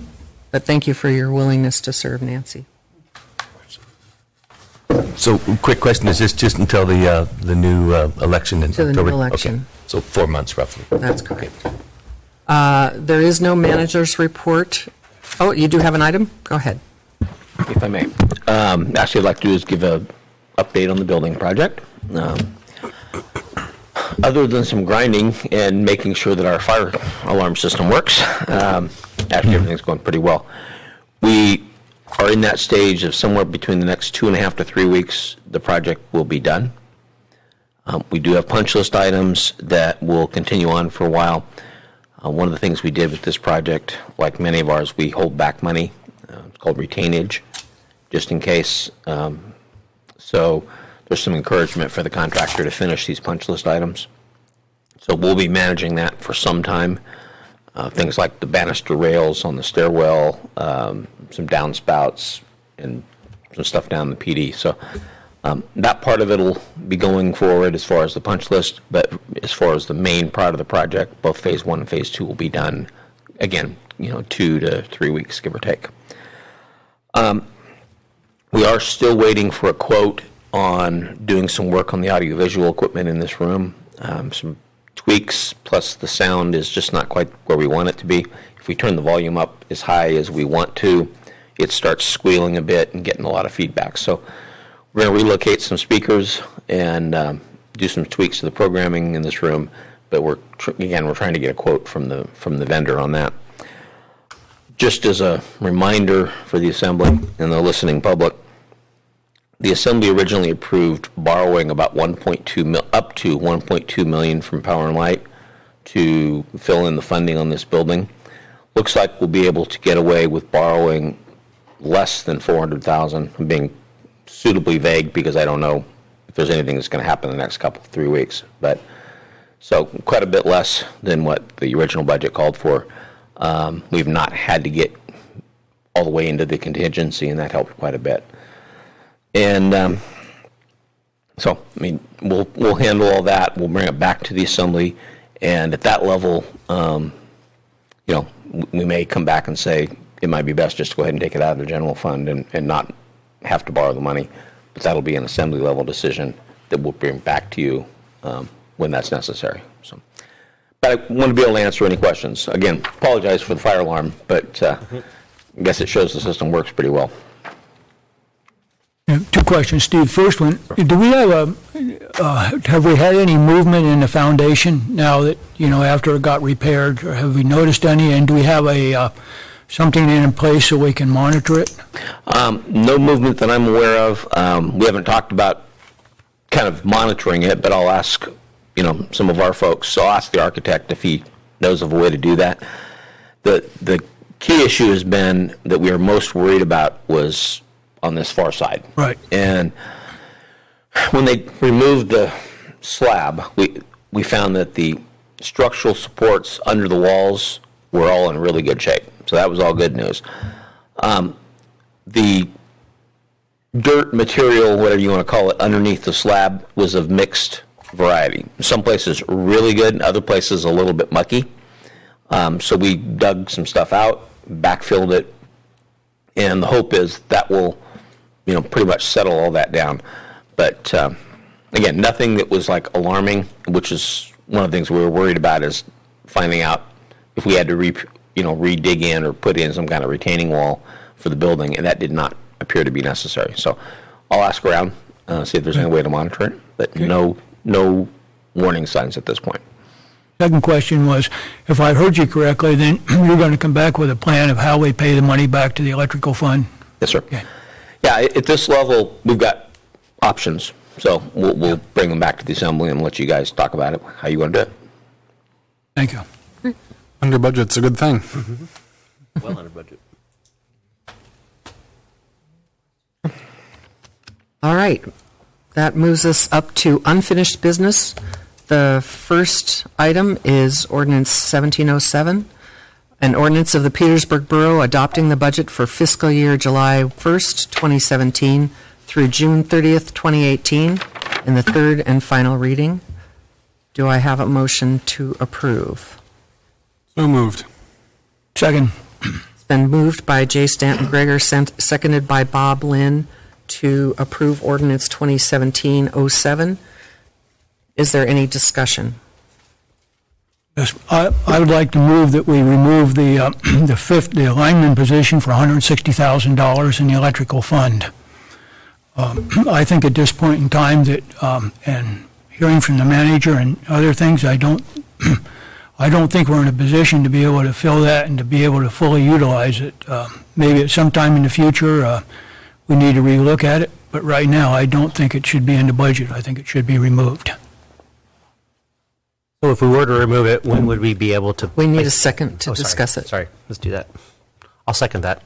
But thank you for your willingness to serve, Nancy. So, quick question, is this just until the new election in To the October? new election. Okay. So 4 months roughly. That's correct. There is no manager's report. Oh, you do have an item? Go ahead. If I may. Actually, I'd like to do is give an update on the building project. Other than some grinding and making sure that our fire alarm system works, actually everything's going pretty well. We are in that stage of somewhere between the next 2.5 to 3 weeks, the project will be done. We do have punch list items that will continue on for a while. One of the things we did with this project, like many of ours, we hold back money. It's called retainage, just in case. So there's some encouragement for the contractor to finish these punch list items. So we'll be managing that for some time. Things like the banister rails on the stairwell, some downspouts, and some stuff down the PD. So that part of it will be going forward as far as the punch list, but as far as the main part of the project, both phase 1 and phase 2 will be done, again, 2 to 3 weeks, give or take. We are still waiting for a quote on doing some work on the audiovisual equipment in this room. Some tweaks, plus the sound is just not quite where we want it to be. If we turn the volume up as high as we want to, it starts squealing a bit and getting a lot of feedback. So we're going to relocate some speakers and do some tweaks to the programming in this room. But we're trying to get a quote from the vendor on that. Just as a reminder for the Assembly and the listening public, the Assembly originally approved borrowing about up to $1.2 million from Power and Light to fill in the funding on this building. Looks like we'll be able to get away with borrowing less than $400,000. I'm being suitably vague because I don't know if there's anything that's going to happen in the next 3 weeks. But so quite a bit less than what the original budget called for. We've not had to get all the way into the contingency, and that helped quite a bit. And so, I mean, we'll handle all that. We'll bring it back to the Assembly, and at that level, we may come back and say it might be best just to go ahead and take it out of the general fund and not have to borrow the money. But that'll be an Assembly level decision that we'll bring back to you when that's necessary. So, but I want to be able to answer any questions. Again, apologize for the fire alarm, but I guess it shows the system works pretty well. Yeah, 2 questions, Steve. First one, do we have we had any movement in the foundation now that, after it got repaired, or have we noticed any, and do we have something in place so we can monitor it? No movement that I'm aware of. We haven't talked about kind of monitoring it, but I'll ask, some of our folks. So I'll ask the architect if he knows of a way to do that. The key issue has been that we are most worried about was on this far side. Right. And when they removed the slab, we found that the structural supports under the walls were all in really good shape. So that was all good news. The dirt material, whatever you want to call it, underneath the slab was of mixed variety. Some places really good, and other places a little bit mucky. So we dug some stuff out, backfilled it, and the hope is that will, pretty much settle all that down. But again, nothing that was like alarming, which is one of the things we were worried about, is finding out if we had to re-dig in or put in some kind of retaining wall for the building, and that did not appear to be necessary. So I'll ask around, see if there's any way to monitor it, but okay. No warning signs at this point. Second question was, if I heard you correctly, then you're going to come back with a plan of how we pay the money back to the electrical fund? Yes, sir. Okay. Yeah, at this level, we've got options, so we'll bring them back to the Assembly and let you guys talk about it, how you want to do it. Thank you. Under budget's a good thing. Well under budget. All right. That moves us up to unfinished business. The first item is Ordinance 1707, an ordinance of the Petersburg Borough adopting the budget for fiscal year July 1st, 2017 through June 30th, 2018, in the third and final reading. Do I have a motion to approve? So moved. Second. It's been moved by J. Stanton Greger, seconded by Bob Lynn, to approve ordinance 2017-07. Is there any discussion? Yes, I would like to move that we remove the lineman position for $160,000 in the electrical fund. I think at this point in time that, and hearing from the manager and other things, I don't think we're in a position to be able to fill that and to be able to fully utilize it. Maybe at some time in the future, we need to relook at it, but right now, I don't think it should be in the budget. I think it should be removed. So if we were to remove it, when would we be able to? We need a second to discuss it. Sorry, let's do that. I'll second that.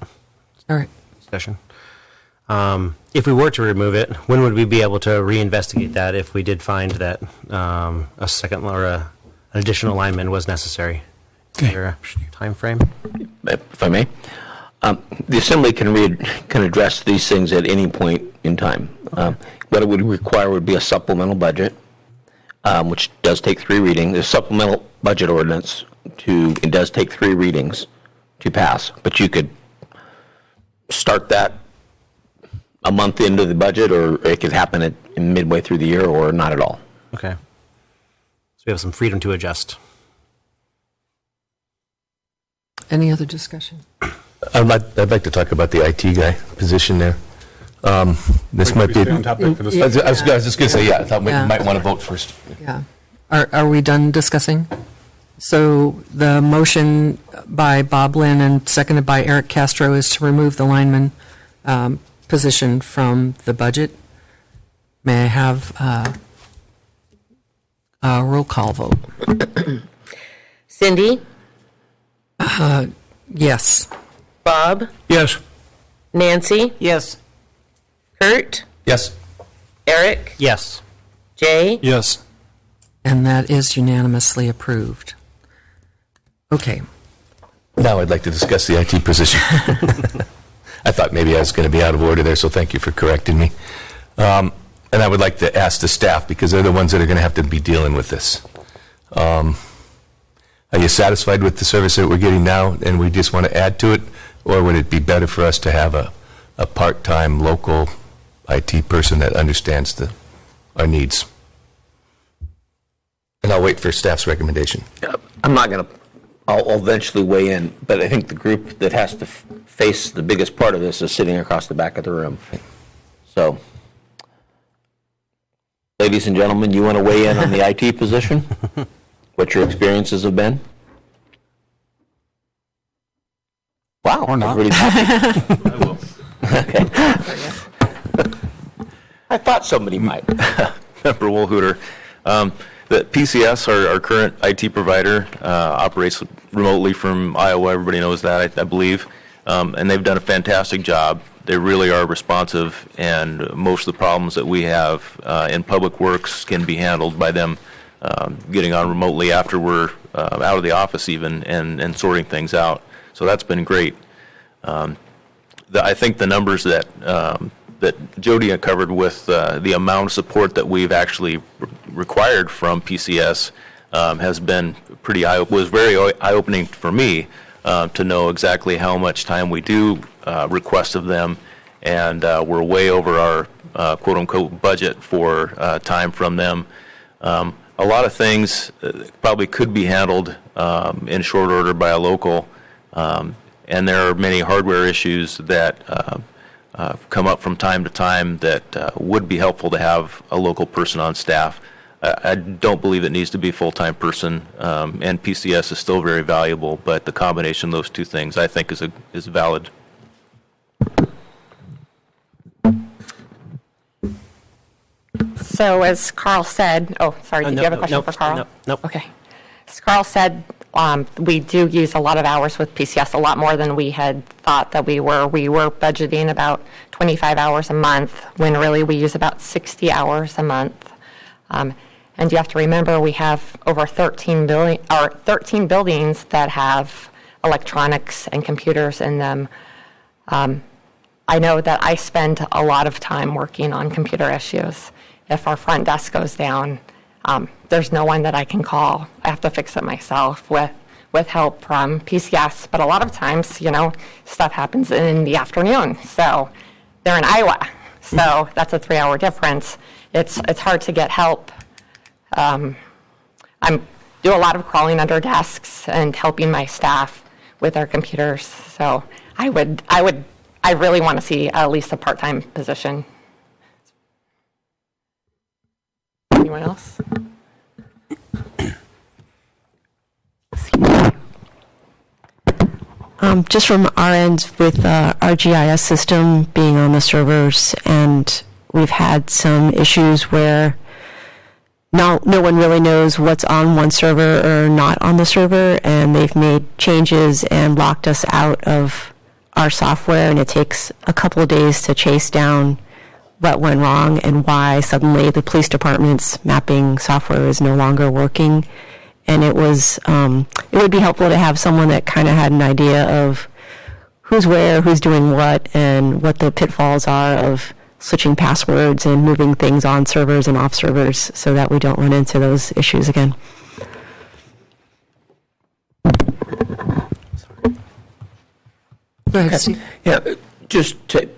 All right. Discussion. If we were to remove it, when would we be able to reinvestigate that if we did find that a second or an additional lineman was necessary? Is there a time frame? If I may. The Assembly can address these things at any point in time. What it would require would be a supplemental budget, which does take 3 readings. The supplemental budget ordinance it does take 3 readings to pass, but you could start that a month into the budget, or it could happen midway through the year, or not at all. Okay. So we have some freedom to adjust. Any other discussion? I'd like to talk about the IT guy position there. This might be. On topic for this. I was just going to say, yeah, I thought we might want to vote first. Yeah. Are we done discussing? So the motion by Bob Lynn and seconded by Eric Castro is to remove the lineman position from the budget. May I have a roll call vote? Cindy? Yes. Bob? Yes. Nancy? Yes. Kurt? Yes. Eric? Yes. Jay? Yes. And that is unanimously approved. Okay. Now I'd like to discuss the IT position. I thought maybe I was going to be out of order there, so thank you for correcting me. And I would like to ask the staff, because they're the ones that are going to have to be dealing with this. Are you satisfied with the service that we're getting now, and we just want to add to it? Or would it be better for us to have a part-time local IT person that understands our needs? And I'll wait for staff's recommendation. I'm not going to, I'll eventually weigh in, but I think the group that has to face the biggest part of this is sitting across the back of the room. So, ladies and gentlemen, you want to weigh in on the IT position? What your experiences have been? Wow. Or not. Really I will. Okay. I thought somebody might. Member Woolhooter. The PCS, our current IT provider, operates remotely from Iowa. Everybody knows that, I believe. And they've done a fantastic job. They really are responsive, and most of the problems that we have in public works can be handled by them getting on remotely after we're out of the office even, and sorting things out. So that's been great. I think the numbers that Jody covered with the amount of support that we've actually required from PCS has been was very eye-opening for me to know exactly how much time we do request of them, and we're way over our quote-unquote budget for time from them. A lot of things probably could be handled in short order by a local, and there are many hardware issues that come up from time to time that would be helpful to have a local person on staff. I don't believe it needs to be a full-time person, and PCS is still very valuable, but the combination of those two things I think is valid. So as Carl said, oh, sorry, did you have a question for Carl? No. Okay. As Carl said, we do use a lot of hours with PCS, a lot more than we had thought that we were. We were budgeting about 25 hours a month, when really we use about 60 hours a month. And you have to remember, we have over 13 buildings that have electronics and computers in them. I know that I spend a lot of time working on computer issues. If our front desk goes down, there's no one that I can call. I have to fix it myself with help from PCS. But a lot of times, stuff happens in the afternoon. So they're in Iowa. So that's a 3-hour difference. It's hard to get help. I do a lot of crawling under desks and helping my staff with their computers. So I really want to see at least a part-time position. Anyone else? Just from our end with our GIS system being on the servers, and we've had some issues where no one really knows what's on one server or not on the server, and they've made changes and locked us out of our software, and it takes a couple of days to chase down what went wrong and why suddenly the police department's mapping software is no longer working. And it would be helpful to have someone that kind of had an idea of who's where, who's doing what, and what the pitfalls are of switching passwords and moving things on servers and off servers so that we don't run into those issues again. Go ahead, Steve. Yeah, just to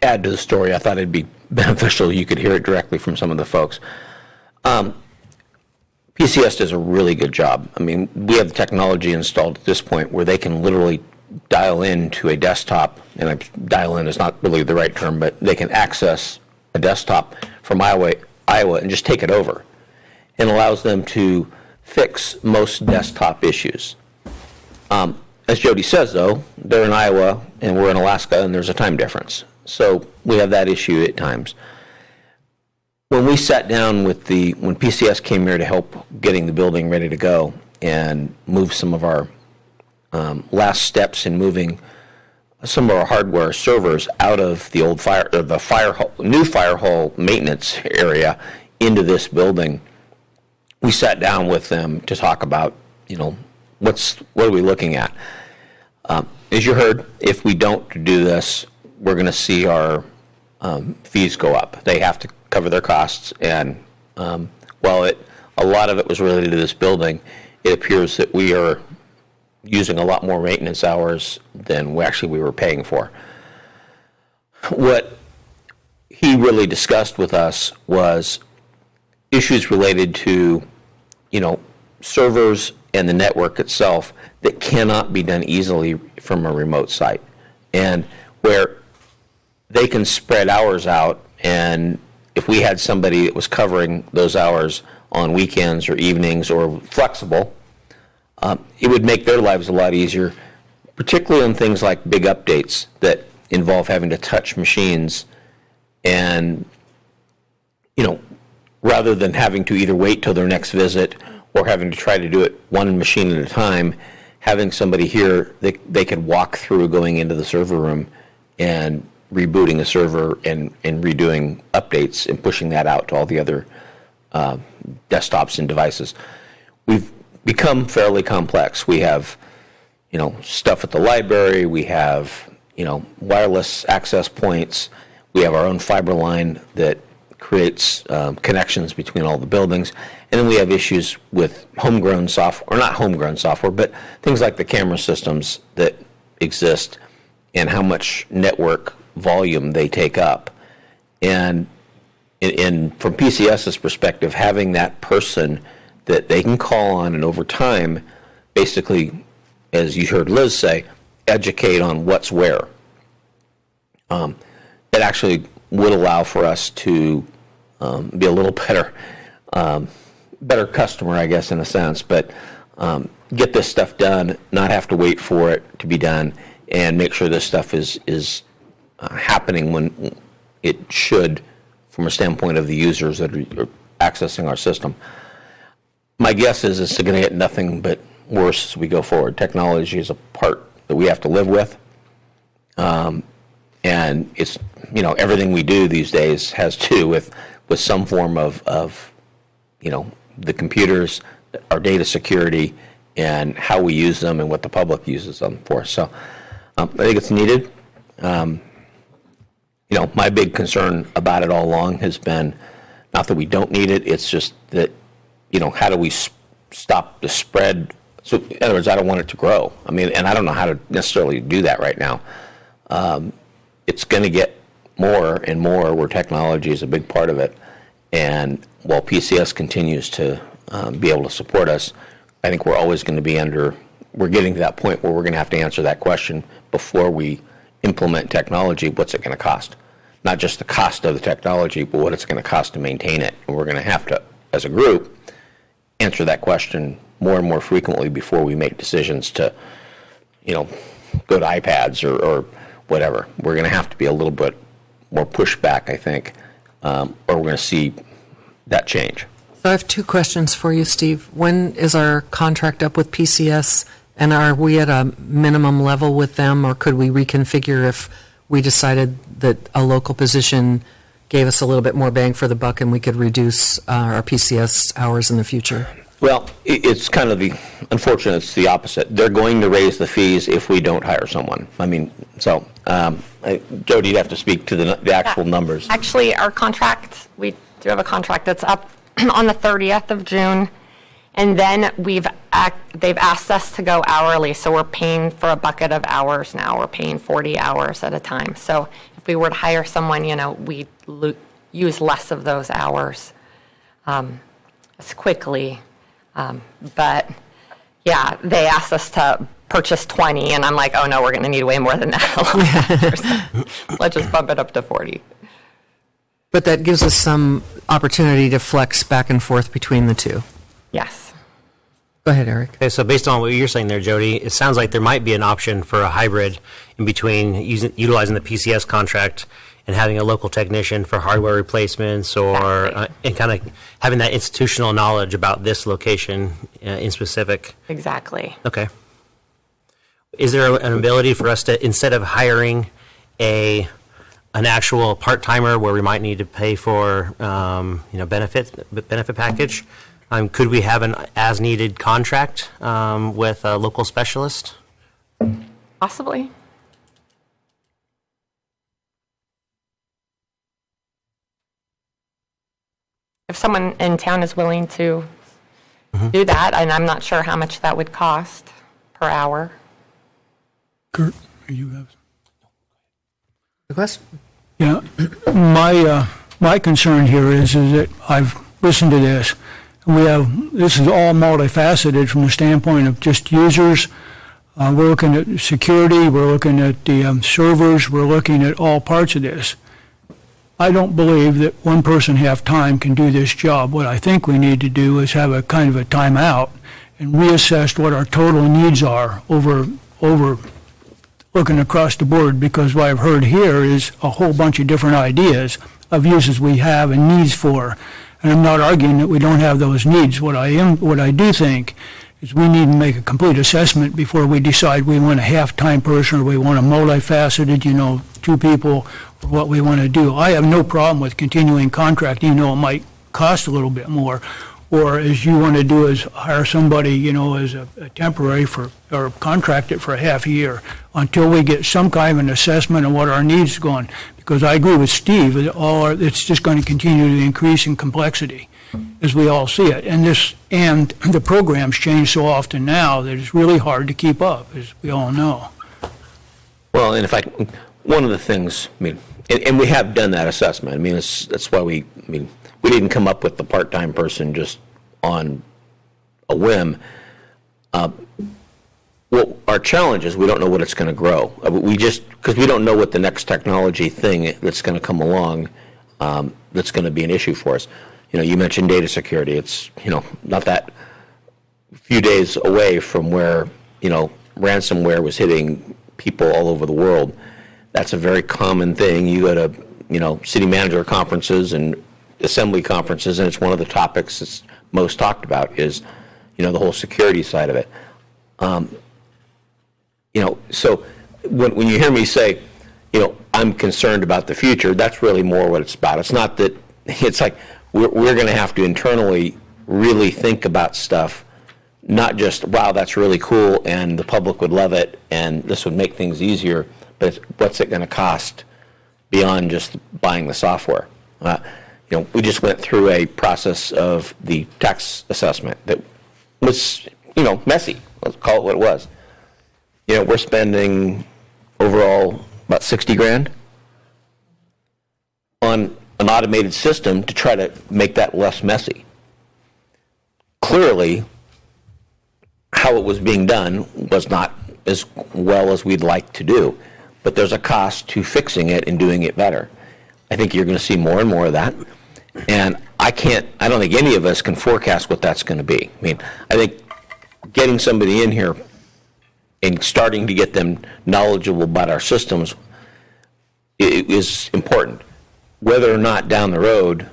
add to the story, I thought it'd be beneficial you could hear it directly from some of the folks. PCS does a really good job. I mean, we have the technology installed at this point where they can literally dial in to a desktop, and dial in is not really the right term, but they can access a desktop from Iowa and just take it over. It allows them to fix most desktop issues. As Jody says, though, they're in Iowa and we're in Alaska, and there's a time difference. So we have that issue at times. When we sat down when PCS came here to help getting the building ready to go and move some of our last steps in moving some of our hardware servers out of the old new fire hall maintenance area into this building, we sat down with them to talk about, what are we looking at? As you heard, if we don't do this, we're going to see our fees go up. They have to cover their costs, and while a lot of it was related to this building, it appears that we are using a lot more maintenance hours than we were paying for. What he really discussed with us was issues related to, servers and the network itself that cannot be done easily from a remote site, and where they can spread hours out, and if we had somebody that was covering those hours on weekends or evenings or flexible, it would make their lives a lot easier, particularly on things like big updates that involve having to touch machines and, rather than having to either wait till their next visit or having to try to do it one machine at a time, having somebody here, they could walk through going into the server room and rebooting a server and redoing updates and pushing that out to all the other desktops and devices. We've become fairly complex. We have, stuff at the library. We have, wireless access points. We have our own fiber line that creates connections between all the buildings. And then we have issues with homegrown software, or not homegrown software, but things like the camera systems that exist and how much network volume they take up. And from PCS's perspective, having that person that they can call on and over time, basically, as you heard Liz say, educate on what's where. It actually would allow for us to be a little better customer, I guess, in a sense, but get this stuff done, not have to wait for it to be done, and make sure this stuff is happening when it should, from a standpoint of the users that are accessing our system. My guess is it's going to get nothing but worse as we go forward. Technology is a part that we have to live with, and it's everything we do these days has to do with some form of the computers, our data security, and how we use them and what the public uses them for. So I think it's needed. my big concern about it all along has been not that we don't need it, it's just that, how do we stop the spread? So, in other words, I don't want it to grow. I mean, and I don't know how to necessarily do that right now. It's going to get more and more where technology is a big part of it. And while PCS continues to be able to support us, I think we're always going to be we're getting to that point where we're going to have to answer that question before we implement technology. What's it going to cost? Not just the cost of the technology, but what it's going to cost to maintain it. And we're going to have to, as a group, answer that question more and more frequently before we make decisions to, go to iPads or whatever. We're going to have to be a little bit more pushback, I think, or we're going to see that change. So I have two questions for you, Steve. When is our contract up with PCS, and are we at a minimum level with them, or could we reconfigure if we decided that a local position gave us a little bit more bang for the buck and we could reduce our PCS hours in the future? Well, it's kind of unfortunate, it's the opposite. They're going to raise the fees if we don't hire someone. I mean, so, Jody, you'd have to speak to the actual numbers. Actually, our contract, we do have a contract that's up on the 30th of June, and then they've asked us to go hourly, so we're paying for a bucket of hours now. We're paying 40 hours at a time. So if we were to hire someone, we'd use less of those hours as quickly. But yeah, they asked us to purchase 20, and I'm like, oh no, we're going to need way more than that. Let's just bump it up to 40. But that gives us some opportunity to flex back and forth between the two. Yes. Go ahead, Eric. Okay, so based on what you're saying there, Jody, it sounds like there might be an option for a hybrid in between utilizing the PCS contract and having a local technician for hardware replacements, or and kind of having that institutional knowledge about this location in specific. Exactly. Okay. Is there an ability for us to, instead of hiring an actual part-timer where we might need to pay for benefit package, could we have an as-needed contract with a local specialist? Possibly. If someone in town is willing to do that, and I'm not sure how much that would cost per hour. Kurt, you have the question? Yeah, my concern here is that I've listened to this. This is all multifaceted from the standpoint of just users. We're looking at security, we're looking at the servers, we're looking at all parts of this. I don't believe that one person half-time can do this job. What I think we need to do is have a kind of a timeout and reassess what our total needs are over looking across the board, because what I've heard here is a whole bunch of different ideas of uses we have and needs for. And I'm not arguing that we don't have those needs. What I do think is we need to make a complete assessment before we decide we want a half-time person or we want a multifaceted, two people, or what we want to do. I have no problem with continuing contract, even though it might cost a little bit more. Or as you want to do is hire somebody, as a temporary or contract it for a half a year until we get some kind of an assessment of what our needs are going. Because I agree with Steve, it's just going to continue to increase in complexity as we all see it. And the programs change so often now that it's really hard to keep up, as we all know. Well, and one of the things, and we have done that assessment. That's why we didn't come up with the part-time person just on a whim. Well, our challenge is we don't know what it's going to grow. Because we don't know what the next technology thing that's going to come along that's going to be an issue for us. You mentioned data security. It's, not that few days away from where, ransomware was hitting people all over the world. That's a very common thing. You go to, city manager conferences and assembly conferences, and it's one of the topics that's most talked about is, the whole security side of it. So when you hear me say, I'm concerned about the future, that's really more what it's about. It's not that, it's like we're going to have to internally really think about stuff, not just, wow, that's really cool and the public would love it and this would make things easier, but what's it going to cost beyond just buying the software. We just went through a process of the tax assessment that was, messy. Let's call it what it was. We're spending overall about 60 grand on an automated system to try to make that less messy. Clearly, how it was being done was not as well as we'd like to do, but there's a cost to fixing it and doing it better. I think you're going to see more and more of that, and I don't think any of us can forecast what that's going to be. I think getting somebody in here and starting to get them knowledgeable about our systems is important. Whether or not down the road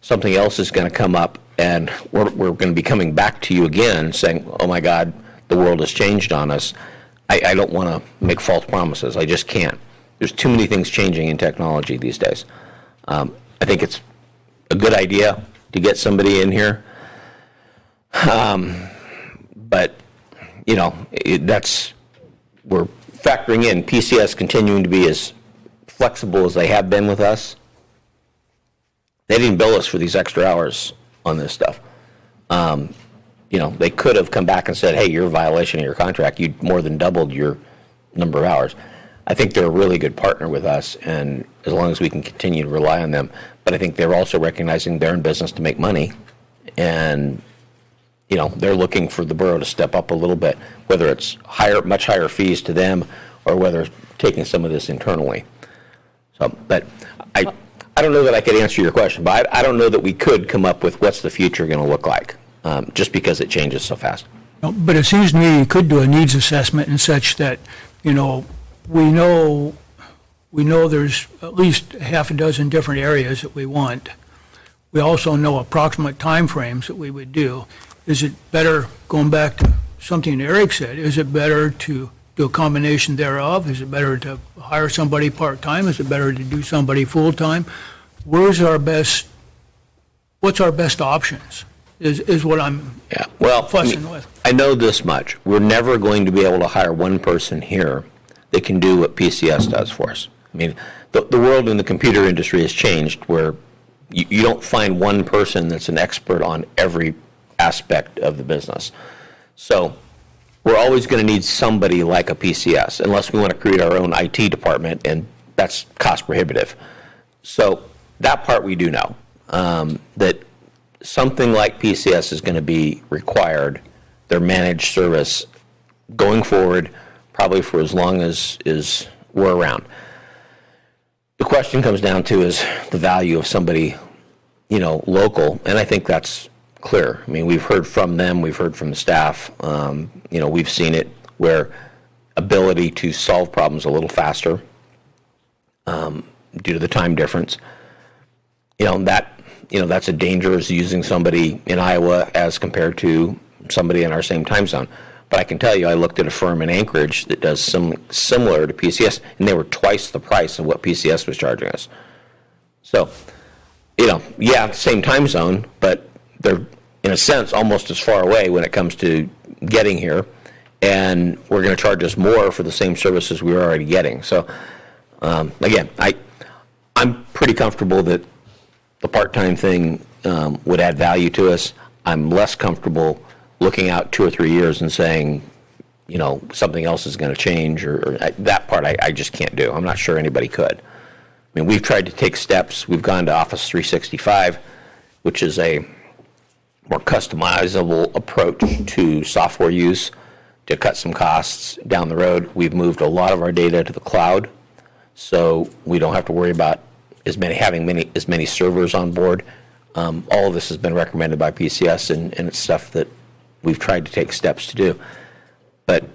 something else is going to come up and we're going to be coming back to you again saying, oh my God, the world has changed on us, I don't want to make false promises. I just can't. There's too many things changing in technology these days. I think it's a good idea to get somebody in here. But, we're factoring in PCS continuing to be as flexible as they have been with us. They didn't bill us for these extra hours on this stuff. They could have come back and said, hey, you're a violation of your contract. You more than doubled your number of hours. I think they're a really good partner with us, and as long as we can continue to rely on them. But I think they're also recognizing they're in business to make money, and they're looking for the borough to step up a little bit, whether it's much higher fees to them or whether taking some of this internally. So, but I don't know that I could answer your question, but I don't know that we could come up with what's the future going to look like, just because it changes so fast. But it seems to me you could do a needs assessment and such that, we know there's at least half a dozen different areas that we want. We also know approximate timeframes that we would do. Is it better, going back to something Eric said, is it better to do a combination thereof? Is it better to hire somebody part-time? Is it better to do somebody full-time? What's our best options is what I'm fussing with. I know this much. We're never going to be able to hire one person here that can do what PCS does for us. The world in the computer industry has changed where you don't find one person that's an expert on every aspect of the business. So we're always going to need somebody like a PCS, unless we want to create our own IT department, and that's cost prohibitive. So that part we do know, that something like PCS is going to be required, their managed service, going forward, probably for as long as we're around. The question comes down to is the value of somebody, local, and I think that's clear. We've heard from them, we've heard from the staff, we've seen it where ability to solve problems a little faster due to the time difference. That's a danger is using somebody in Iowa as compared to somebody in our same time zone. But I can tell you, I looked at a firm in Anchorage that does something similar to PCS, and they were twice the price of what PCS was charging us. So, same time zone, but they're, in a sense, almost as far away when it comes to getting here, and we're going to charge us more for the same services we were already getting. So, again, I'm pretty comfortable that the part-time thing would add value to us. I'm less comfortable looking out 2 or 3 years and saying, something else is going to change, or that part I just can't do. I'm not sure anybody could. We've tried to take steps. We've gone to Office 365, which is a more customizable approach to software use to cut some costs down the road. We've moved a lot of our data to the cloud, so we don't have to worry about as many servers on board. All of this has been recommended by PCS, and it's stuff that we've tried to take steps to do. But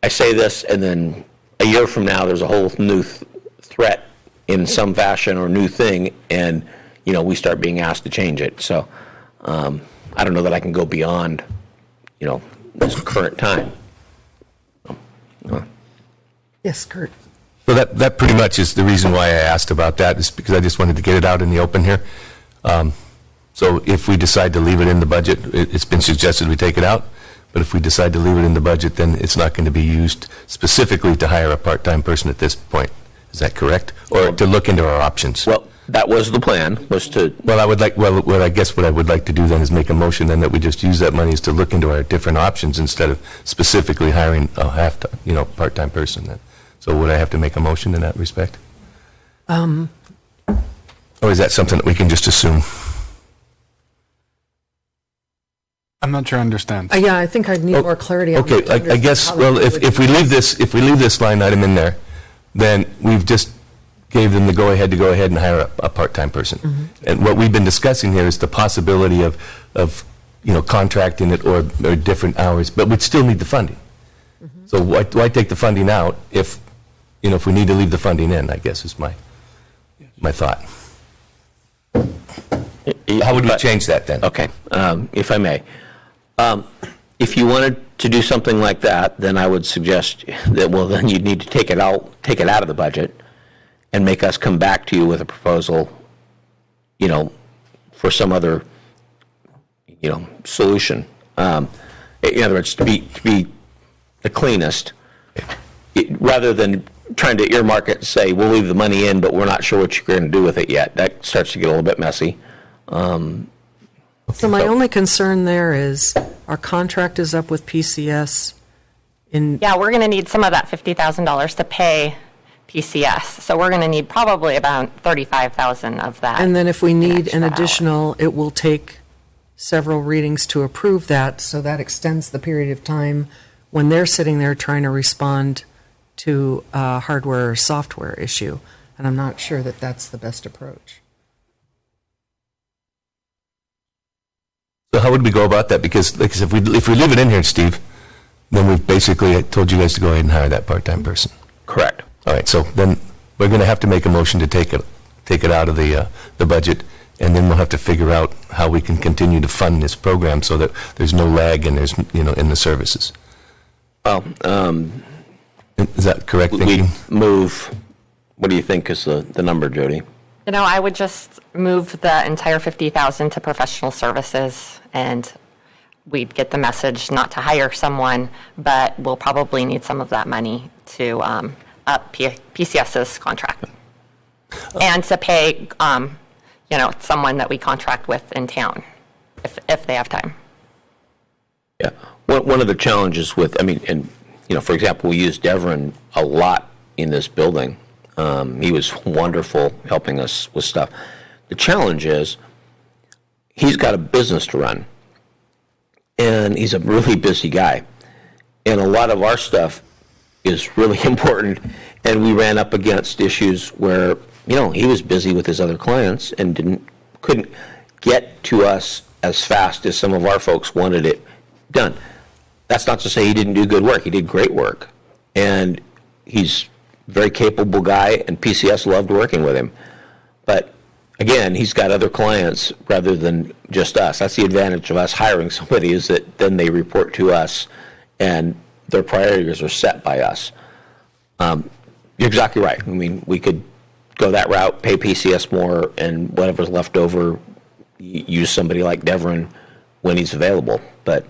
I say this, and then a year from now, there's a whole new threat in some fashion or new thing, and we start being asked to change it. So I don't know that I can go beyond, this current time. Yes, Kurt. So that pretty much is the reason why I asked about that, is because I just wanted to get it out in the open here. So if we decide to leave it in the budget, it's been suggested we take it out. but if we decide to leave it in the budget, then it's not going to be used specifically to hire a part-time person at this point. Is that correct? Or to look into our options? Well, that was the plan, was to... Well, I guess what I would like to do then is make a motion then that we just use that money is to look into our different options instead of specifically hiring a part-time person then. So would I have to make a motion in that respect? Or is that something that we can just assume? I'm not sure I understand. Yeah, I think I need more clarity on Okay, I guess, well, if we leave this line item in there, then we've just gave them the go-ahead to go ahead and hire a part-time person. And what we've been discussing here is the possibility of contracting it or different hours, but we'd still need the funding. So why take the funding out if we need to leave the funding in, I guess is my thought. How would we change that then? Okay, if I may. If you wanted to do something like that, then I would suggest that, well, then you'd need to take it out of the budget and make us come back to you with a proposal, for some other, solution. In other words, to be the cleanest, rather than trying to earmark it and say, we'll leave the money in, but we're not sure what you're going to do with it yet. That starts to get a little bit messy. So my only concern there is our contract is up with PCS Yeah, we're going to need some of that $50,000 to pay PCS. So we're going to need probably about $35,000 of that. And then if we need an additional, it will take several readings to approve that, so that extends the period of time when they're sitting there trying to respond to a hardware or software issue. And I'm not sure that that's the best approach. So how would we go about that? Because, like I said, if we leave it in here, Steve, then we've basically told you guys to go ahead and hire that part-time person. Correct. All right, so then we're going to have to make a motion to take it out of the budget, and then we'll have to figure out how we can continue to fund this program so that there's no lag and there's in the services. Well, is that correct thinking? We move. What do you think is the number, Jody? I would just move the entire $50,000 to professional services, and we'd get the message not to hire someone, but we'll probably need some of that money to up PCS's contract and to pay, someone that we contract with in town, if they have time. Yeah. One of the challenges with, for example, we use Devon a lot in this building. He was wonderful helping us with stuff. The challenge is he's got a business to run, and he's a really busy guy. And a lot of our stuff is really important, and we ran up against issues where, he was busy with his other clients and couldn't get to us as fast as some of our folks wanted it done. That's not to say he didn't do good work. He did great work. And he's a very capable guy, and PCS loved working with him. But again, he's got other clients rather than just us. That's the advantage of us hiring somebody, is that then they report to us and their priorities are set by us. You're exactly right. We could go that route, pay PCS more, and whatever's left over, use somebody like Devon when he's available. But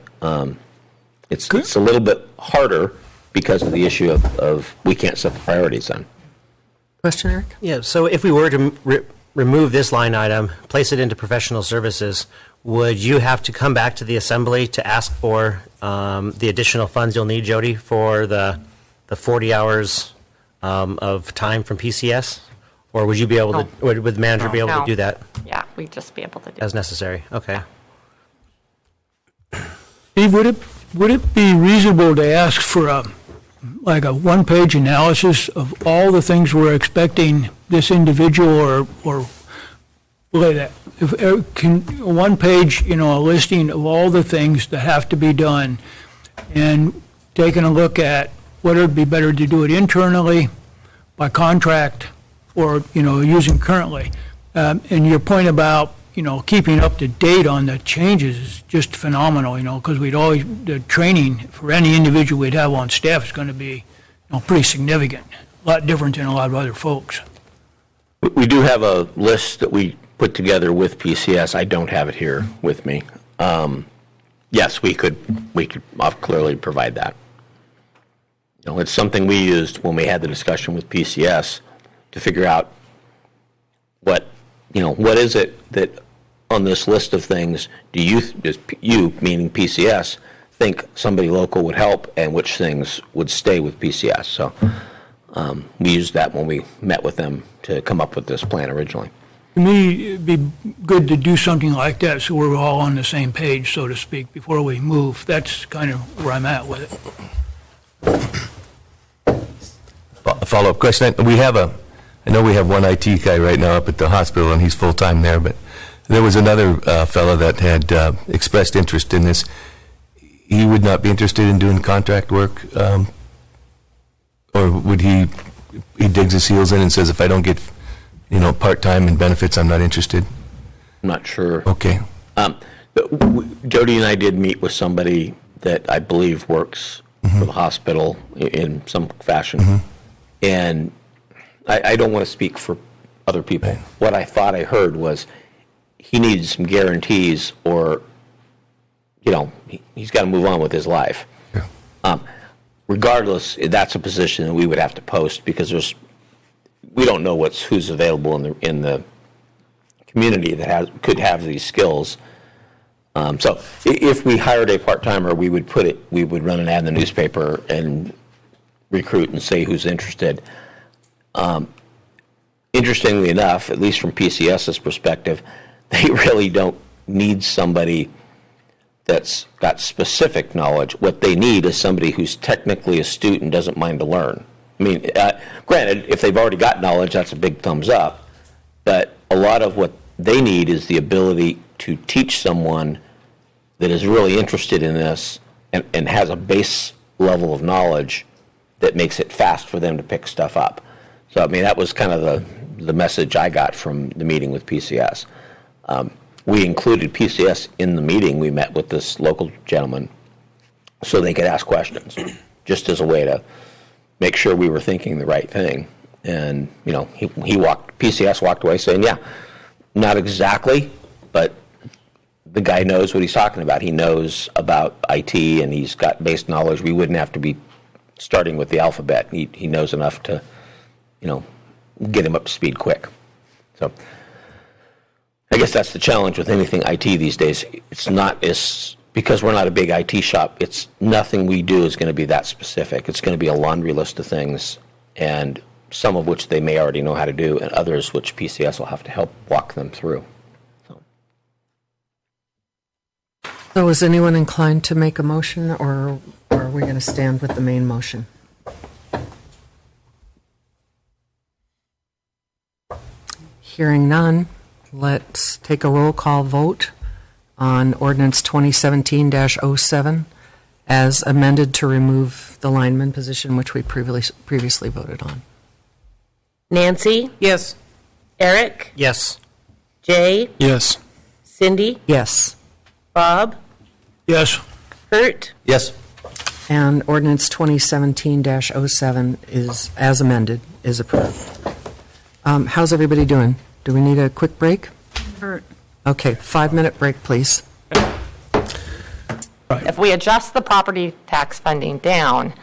it's a little bit harder because of the issue of we can't set the priorities on. Question, Eric? Yeah, so if we were to remove this line item, place it into professional services, would you have to come back to the assembly to ask for the additional funds you'll need, Jody, for the 40 hours of time from PCS? Or would you be able to, would the manager be able to do that? Yeah, we'd just be able to do As necessary, okay. Steve, would it be reasonable to ask for a one-page analysis of all the things we're expecting this individual or like that? If can one page, a listing of all the things that have to be done, and taking a look at whether it'd be better to do it internally, by contract, or using currently. And your point about keeping up to date on the changes is just phenomenal, because the training for any individual we'd have on staff is going to be, pretty significant, a lot different than a lot of other folks. We do have a list that we put together with PCS. I don't have it here with me. yes, we could clearly provide that. You know, it's something we used when we had the discussion with PCS to figure out what is it that on this list of things do you, meaning PCS, think somebody local would help, and which things would stay with PCS. So we used that when we met with them to come up with this plan originally. To me, it'd be good to do something like that so we're all on the same page, so to speak, before we move. That's kind of where I'm at with it. A follow-up question. I know we have one IT guy right now up at the hospital, and he's full-time there, but there was another fellow that had expressed interest in this. He would not be interested in doing contract work, or would he digs his heels in and says, if I don't get, part-time and benefits, I'm not interested? I'm not sure. Okay. Jody and I did meet with somebody that I believe works for the hospital in some fashion. And I don't want to speak for other people. Right. What I thought I heard was he needed some guarantees, or, he's got to move on with his life. Yeah. Regardless, that's a position that we would have to post, because we don't know who's available in the community that could have these skills. So if we hired a part-timer, we would run an ad in the newspaper and recruit and say who's interested. Interestingly enough, at least from PCS's perspective, they really don't need somebody that's got specific knowledge. What they need is somebody who's technically astute and doesn't mind to learn. I mean, granted, if they've already got knowledge, that's a big thumbs up. But a lot of what they need is the ability to teach someone that is really interested in this and has a base level of knowledge that makes it fast for them to pick stuff up. So, I mean, that was kind of the message I got from the meeting with PCS. We included PCS in the meeting. We met with this local gentleman so they could ask questions, just as a way to make sure we were thinking the right thing. And, PCS walked away saying, yeah, not exactly, but the guy knows what he's talking about. He knows about IT, and he's got base knowledge. We wouldn't have to be starting with the alphabet. He knows enough to, get him up to speed quick. So I guess that's the challenge with anything IT these days. Because we're not a big IT shop, nothing we do is going to be that specific. It's going to be a laundry list of things, and some of which they may already know how to do, and others which PCS will have to help walk them through. So is anyone inclined to make a motion, or are we going to stand with the main motion? Hearing none, let's take a roll call vote on ordinance 2017-07 as amended to remove the lineman position, which we previously voted on. Nancy? Yes. Eric? Yes. Jay? Yes. Cindy? Yes. Bob? Yes. Kurt? Yes. And ordinance 2017-07 is, as amended, is approved. How's everybody doing? Do we need a quick break? Okay, 5-minute break, please. If we adjust the property tax funding down,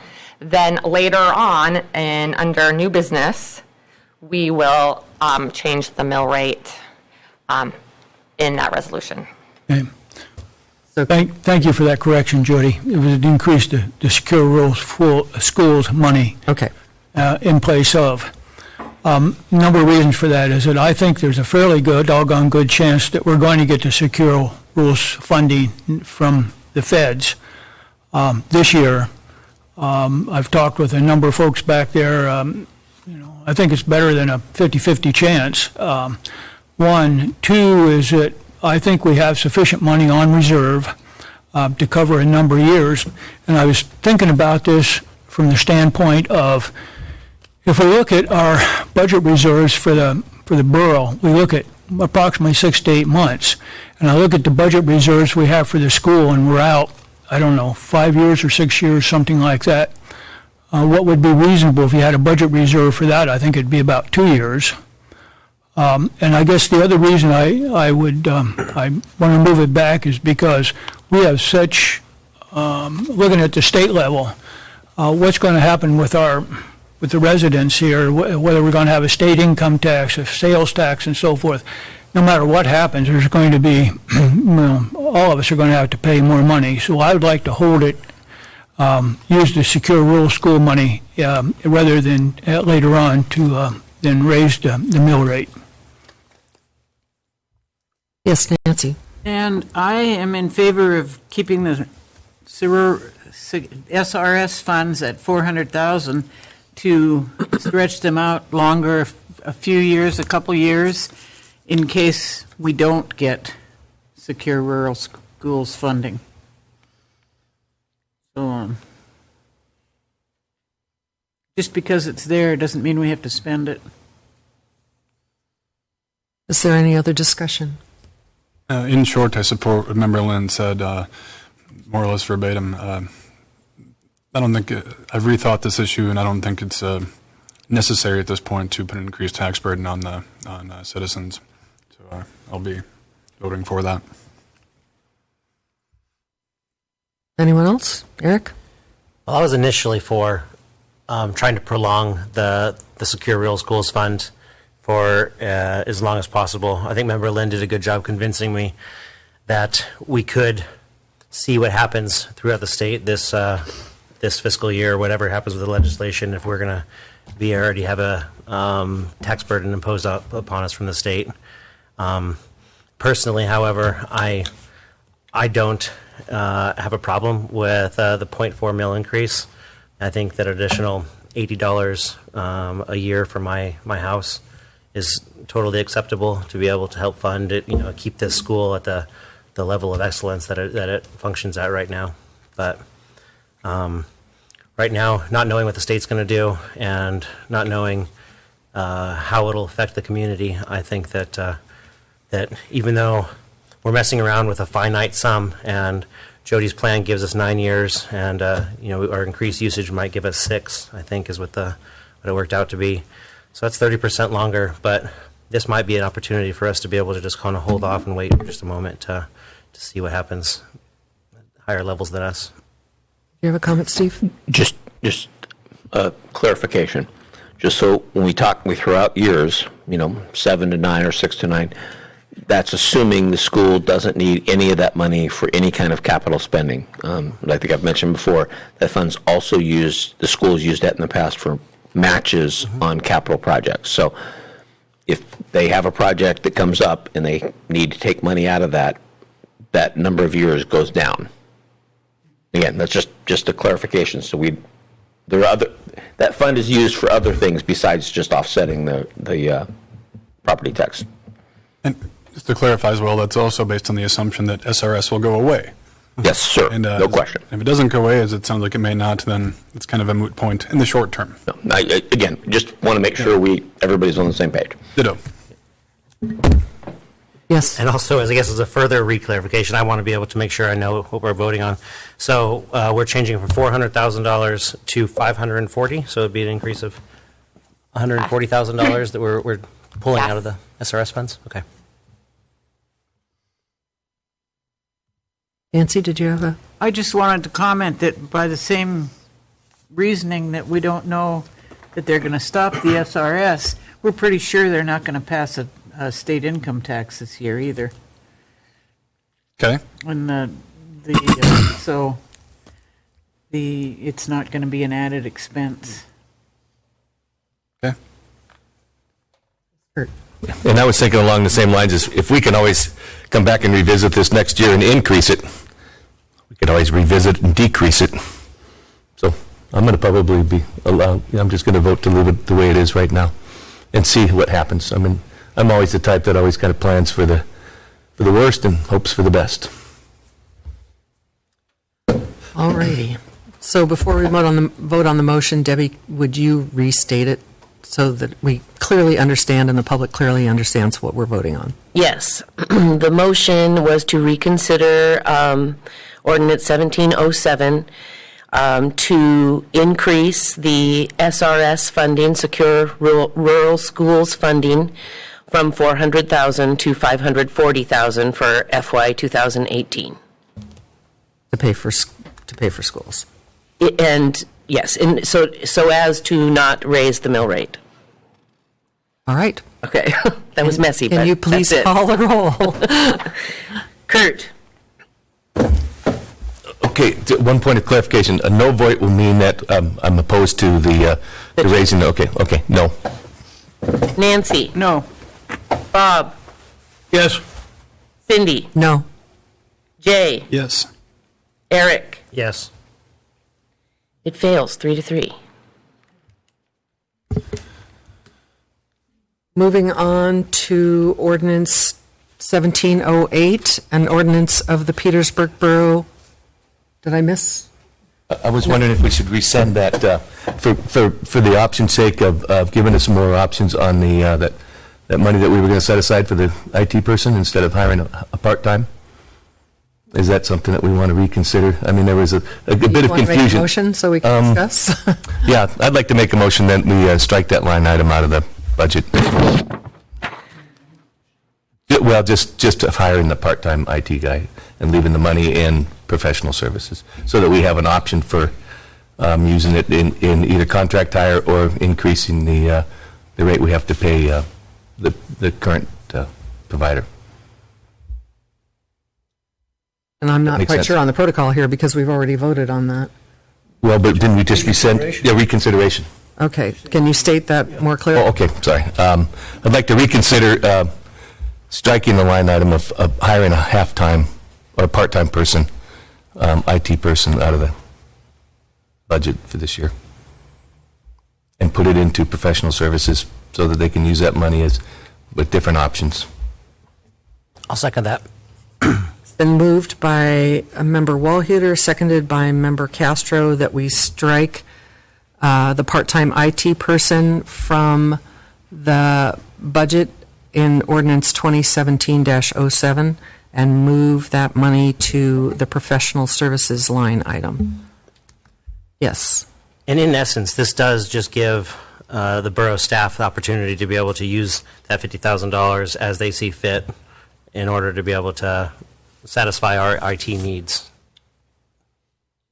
then later on, and under new business, we will change the mill rate in that resolution. Okay. So thank you for that correction, Jody. It was to increase the secure rules schools money. Okay. In place of. Number of reasons for that is that I think there's a fairly doggone good chance that we're going to get the secure rules funding from the feds this year. I've talked with a number of folks back there. I think it's better than a 50-50 chance. One. Two is that I think we have sufficient money on reserve to cover a number of years. And I was thinking about this from the standpoint of, if we look at our budget reserves for the borough, we look at approximately 6 to 8 months. And I look at the budget reserves we have for the school, and we're out, 5 years or 6 years, something like that. What would be reasonable if you had a budget reserve for that? I think it'd be about 2 years. And I guess the other reason I want to move it back is because we have such, looking at the state level, what's going to happen with the residents here, whether we're going to have a state income tax, a sales tax, and so forth. No matter what happens, there's going to be, all of us are going to have to pay more money. So I would like to hold it, use the secure rural school money rather than later on to then raise the mill rate. Yes, Nancy. And I am in favor of keeping the SRS funds at 400,000 to stretch them out longer, a few years, a couple years, in case we don't get secure rural schools funding. So just because it's there doesn't mean we have to spend it. Is there any other discussion? In short, I support what Member Lynn said, more or less verbatim. I don't think I've rethought this issue, and I don't think it's necessary at this point to put an increased tax burden on citizens. So I'll be voting for that. Anyone else? Eric? Well, I was initially for trying to prolong the Secure Rural Schools Fund for as long as possible. I think Member Lynn did a good job convincing me that we could see what happens throughout the state this fiscal year, whatever happens with the legislation, if we're going to already have a tax burden imposed upon us from the state. Personally, however, I don't have a problem with the 0.4 mil increase. I think that additional $80 a year for my house is totally acceptable to be able to help fund it, keep this school at the level of excellence that it functions at right now. But right now, not knowing what the state's going to do and not knowing how it'll affect the community, I think that even though we're messing around with a finite sum, and Jody's plan gives us 9 years, and our increased usage might give us 6, I think is what it worked out to be. So that's 30% longer, but this might be an opportunity for us to be able to just kind of hold off and wait for just a moment to see what happens at higher levels than us. You have a comment, Steve? Just a clarification. Just so when we throw out years, 7 to 9 or 6 to 9, that's assuming the school doesn't need any of that money for any kind of capital spending. I think I've mentioned before, that fund's also the school's used that in the past for matches on capital projects. So if they have a project that comes up and they need to take money out of that number of years goes down. Again, that's just a clarification. So that fund is used for other things besides just offsetting the property tax. And just to clarify as well, that's also based on the assumption that SRS will go away. Yes, sir. And, no question. If it doesn't go away, as it sounds like it may not, then it's kind of a moot point in the short term. No, again, just want to make sure everybody's on the same page. Ditto. Yes. And also, as a further reclarification, I want to be able to make sure I know what we're voting on. So we're changing from $400,000 to $540,000, so it'd be an increase of $140,000 that we're pulling out of the SRS funds. Okay. Nancy, did you have a? I just wanted to comment that by the same reasoning that we don't know that they're going to stop the SRS, we're pretty sure they're not going to pass a state income tax this year either. Okay. And it's not going to be an added expense. Okay. And I was thinking along the same lines as if we can always come back and revisit this next year and increase it, we could always revisit and decrease it. So I'm going to probably be allowed, I'm just going to vote to leave it the way it is right now and see what happens. I mean, I'm always the type that always kind of plans for the worst and hopes for the best. All righty. So before we vote on the motion, Debbie, would you restate it so that we clearly understand and the public clearly understands what we're voting on? Yes. The motion was to reconsider Ordinance 1707 to increase the SRS funding, Secure Rural Schools funding, from $400,000 to $540,000 for FY 2018. To pay for schools. And, yes, and so as to not raise the mill rate. All right. Okay, that was messy, but Can you please that's it. call the roll? Kurt? Okay, one point of clarification. A no vote will mean that I'm opposed to the raising. Okay, no. Nancy? No. Bob? Yes. Cindy? No. Jay? Yes. Eric? Yes. It fails 3-3. Moving on to ordinance 1708, an ordinance of the Petersburg Borough. Did I miss? I was wondering if we should resend that for the option's sake of giving us more options on the that money that we were going to set aside for the IT person instead of hiring a part-time. Is that something that we want to reconsider? I mean, there was a bit of Want to make a confusion. motion so we can discuss? Yeah, I'd like to make a motion that we strike that line item out of the budget. Well, just hiring the part-time IT guy and leaving the money in professional services so that we have an option for using it in either contract hire or increasing the rate we have to pay the current provider. And I'm not Makes quite sense. sure on the protocol here because we've already voted on that. Well, but didn't we just resend? Yeah, reconsideration. Okay, can you state that more clearly? Oh, okay, sorry. I'd like to reconsider striking the line item of hiring a half-time or part-time person, IT person out of the budget for this year and put it into professional services so that they can use that money with different options. I'll second that. It's been moved by Member Walhuter, seconded by Member Castro, that we strike the part-time IT person from the budget in ordinance 2017-07 and move that money to the professional services line item. Yes. And in essence, this does just give the borough staff the opportunity to be able to use that $50,000 as they see fit in order to be able to satisfy our IT needs.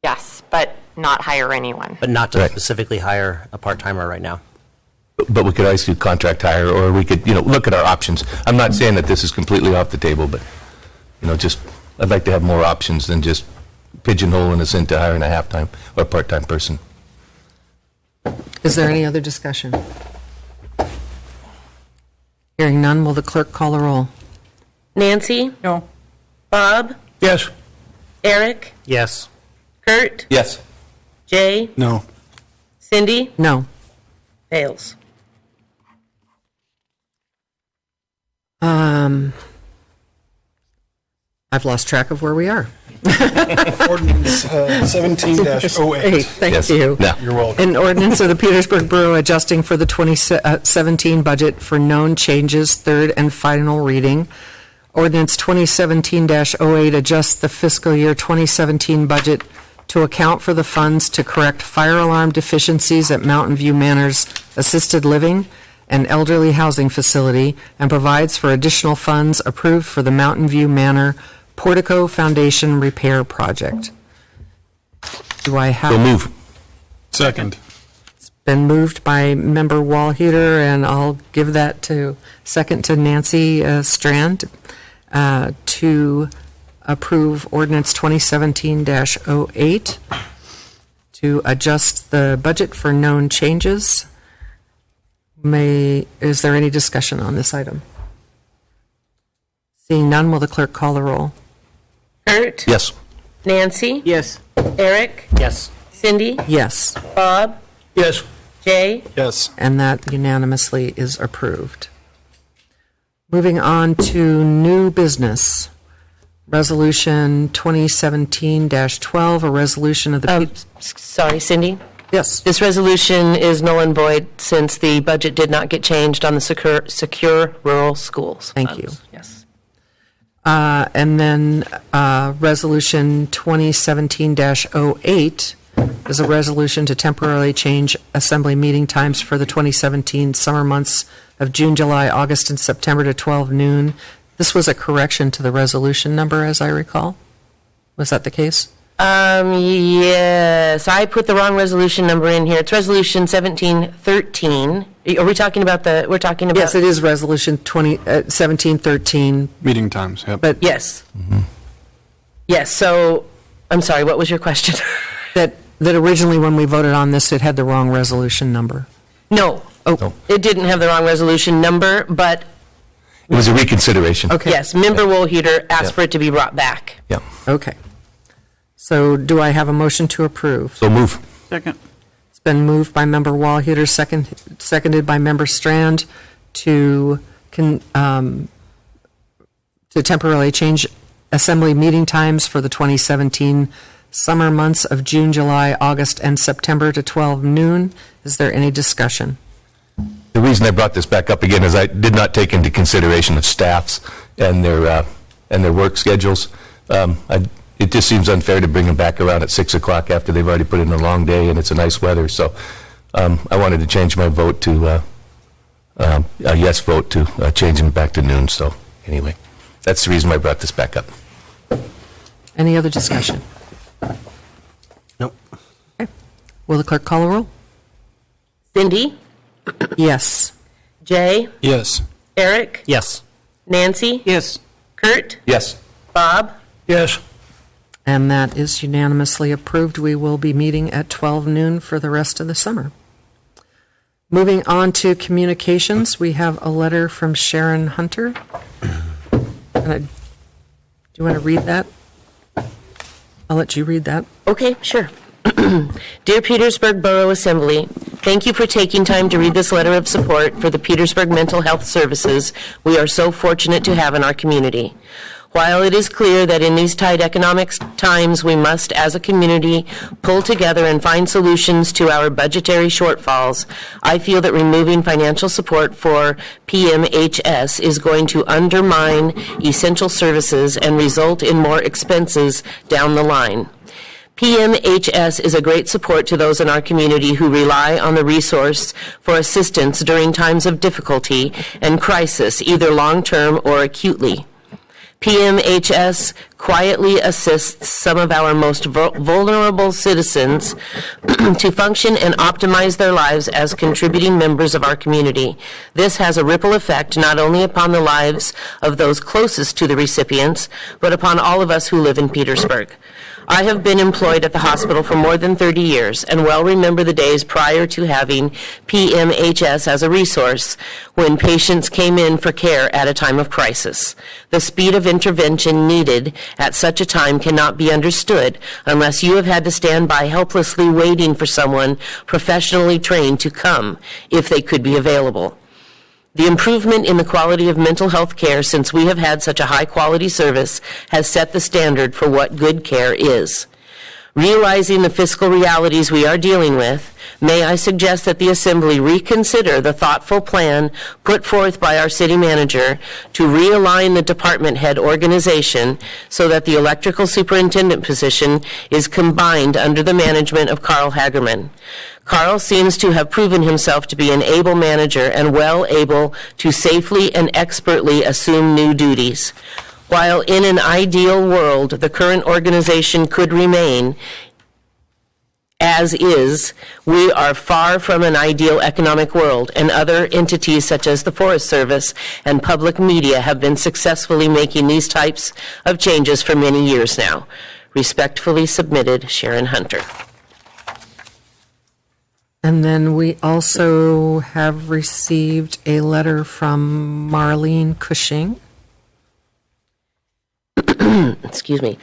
Yes, but not hire anyone. But not to Right. specifically hire a part-timer right now. But we could always do contract hire, or we could, look at our options. I'm not saying that this is completely off the table, but, just, I'd like to have more options than just pigeonholing us into hiring a half-time or part-time person. Is there any other discussion? Hearing none, will the clerk call the roll? Nancy? No. Bob? Yes. Eric? Yes. Kurt? Yes. Jay? No. Cindy? No. Fails. I've lost track of where we are. Ordinance 17-08. Thank Yes. you. Yeah. You're welcome. An ordinance of the Petersburg Borough adjusting for the 2017 budget for known changes, third and final reading. Ordinance 2017-08 adjusts the fiscal year 2017 budget to account for the funds to correct fire alarm deficiencies at Mountain View Manor's assisted living and elderly housing facility and provides for additional funds approved for the Mountain View Manor Portico Foundation Repair Project. Do I have? So move. Second. Been moved by Member Walhuter, and I'll give that second to Nancy Strand to approve ordinance 2017-08 to adjust the budget for known changes. Is there any discussion on this item? Seeing none, will the clerk call the roll? Kurt? Yes. Nancy? Yes. Eric? Yes. Cindy? Yes. Bob? Yes. Jay? Yes. And that unanimously is approved. Moving on to new business. Resolution 2017-12, a resolution of the... Sorry, Cindy? Yes. This resolution is null and void since the budget did not get changed on the secure rural schools. Thank you. Yes. And then Resolution 2017-08 is a resolution to temporarily change assembly meeting times for the 2017 summer months of June, July, August, and September to 12 noon. This was a correction to the resolution number, as I recall. Was that the case? Yes, I put the wrong resolution number in here. It's Resolution 1713. Are we talking about we're talking about? Yes, it is Resolution 1713. Meeting times, yep. But Yes. Yes, so, I'm sorry, what was your question? that originally when we voted on this, it had the wrong resolution number. No. Oh. It didn't have the wrong resolution number, but It was a reconsideration. Okay. yes, Member Wohlhuter asked for it to be brought back. Yeah. Okay. So do I have a motion to approve? So move. Second. It's been moved by Member Wohlhuter, seconded by Member Strand to temporarily change assembly meeting times for the 2017 summer months of June, July, August, and September to 12 noon. Is there any discussion? The reason I brought this back up again is I did not take into consideration of staffs and their work schedules. It just seems unfair to bring them back around at 6 o'clock after they've already put in a long day and it's a nice weather. So I wanted to change my vote to a yes vote to change them back to noon. So anyway, that's the reason I brought this back up. Any other discussion? Nope. Okay. Will the clerk call a roll? Cindy? Yes. Jay? Yes. Eric? Yes. Nancy? Yes. Kurt? Yes. Bob? Yes. And that is unanimously approved. We will be meeting at 12 noon for the rest of the summer. Moving on to communications, we have a letter from Sharon Hunter. Do you want to read that? I'll let you read that. Okay, sure. Dear Petersburg Borough Assembly, thank you for taking time to read this letter of support for the Petersburg Mental Health Services we are so fortunate to have in our community. While it is clear that in these tight economic times we must, as a community, pull together and find solutions to our budgetary shortfalls, I feel that removing financial support for PMHS is going to undermine essential services and result in more expenses down the line. PMHS is a great support to those in our community who rely on the resource for assistance during times of difficulty and crisis, either long-term or acutely. PMHS quietly assists some of our most vulnerable citizens to function and optimize their lives as contributing members of our community. This has a ripple effect not only upon the lives of those closest to the recipients, but upon all of us who live in Petersburg. I have been employed at the hospital for more than 30 years and well remember the days prior to having PMHS as a resource when patients came in for care at a time of crisis. The speed of intervention needed at such a time cannot be understood unless you have had to stand by helplessly waiting for someone professionally trained to come if they could be available. The improvement in the quality of mental health care since we have had such a high-quality service has set the standard for what good care is. Realizing the fiscal realities we are dealing with, may I suggest that the Assembly reconsider the thoughtful plan put forth by our city manager to realign the department head organization so that the electrical superintendent position is combined under the management of Carl Hagerman. Carl seems to have proven himself to be an able manager and well able to safely and expertly assume new duties. While in an ideal world, the current organization could remain as is, we are far from an ideal economic world, and other entities such as the Forest Service and public media have been successfully making these types of changes for many years now. Respectfully submitted, Sharon Hunter. And then we also have received a letter from Marlene Cushing. Excuse me.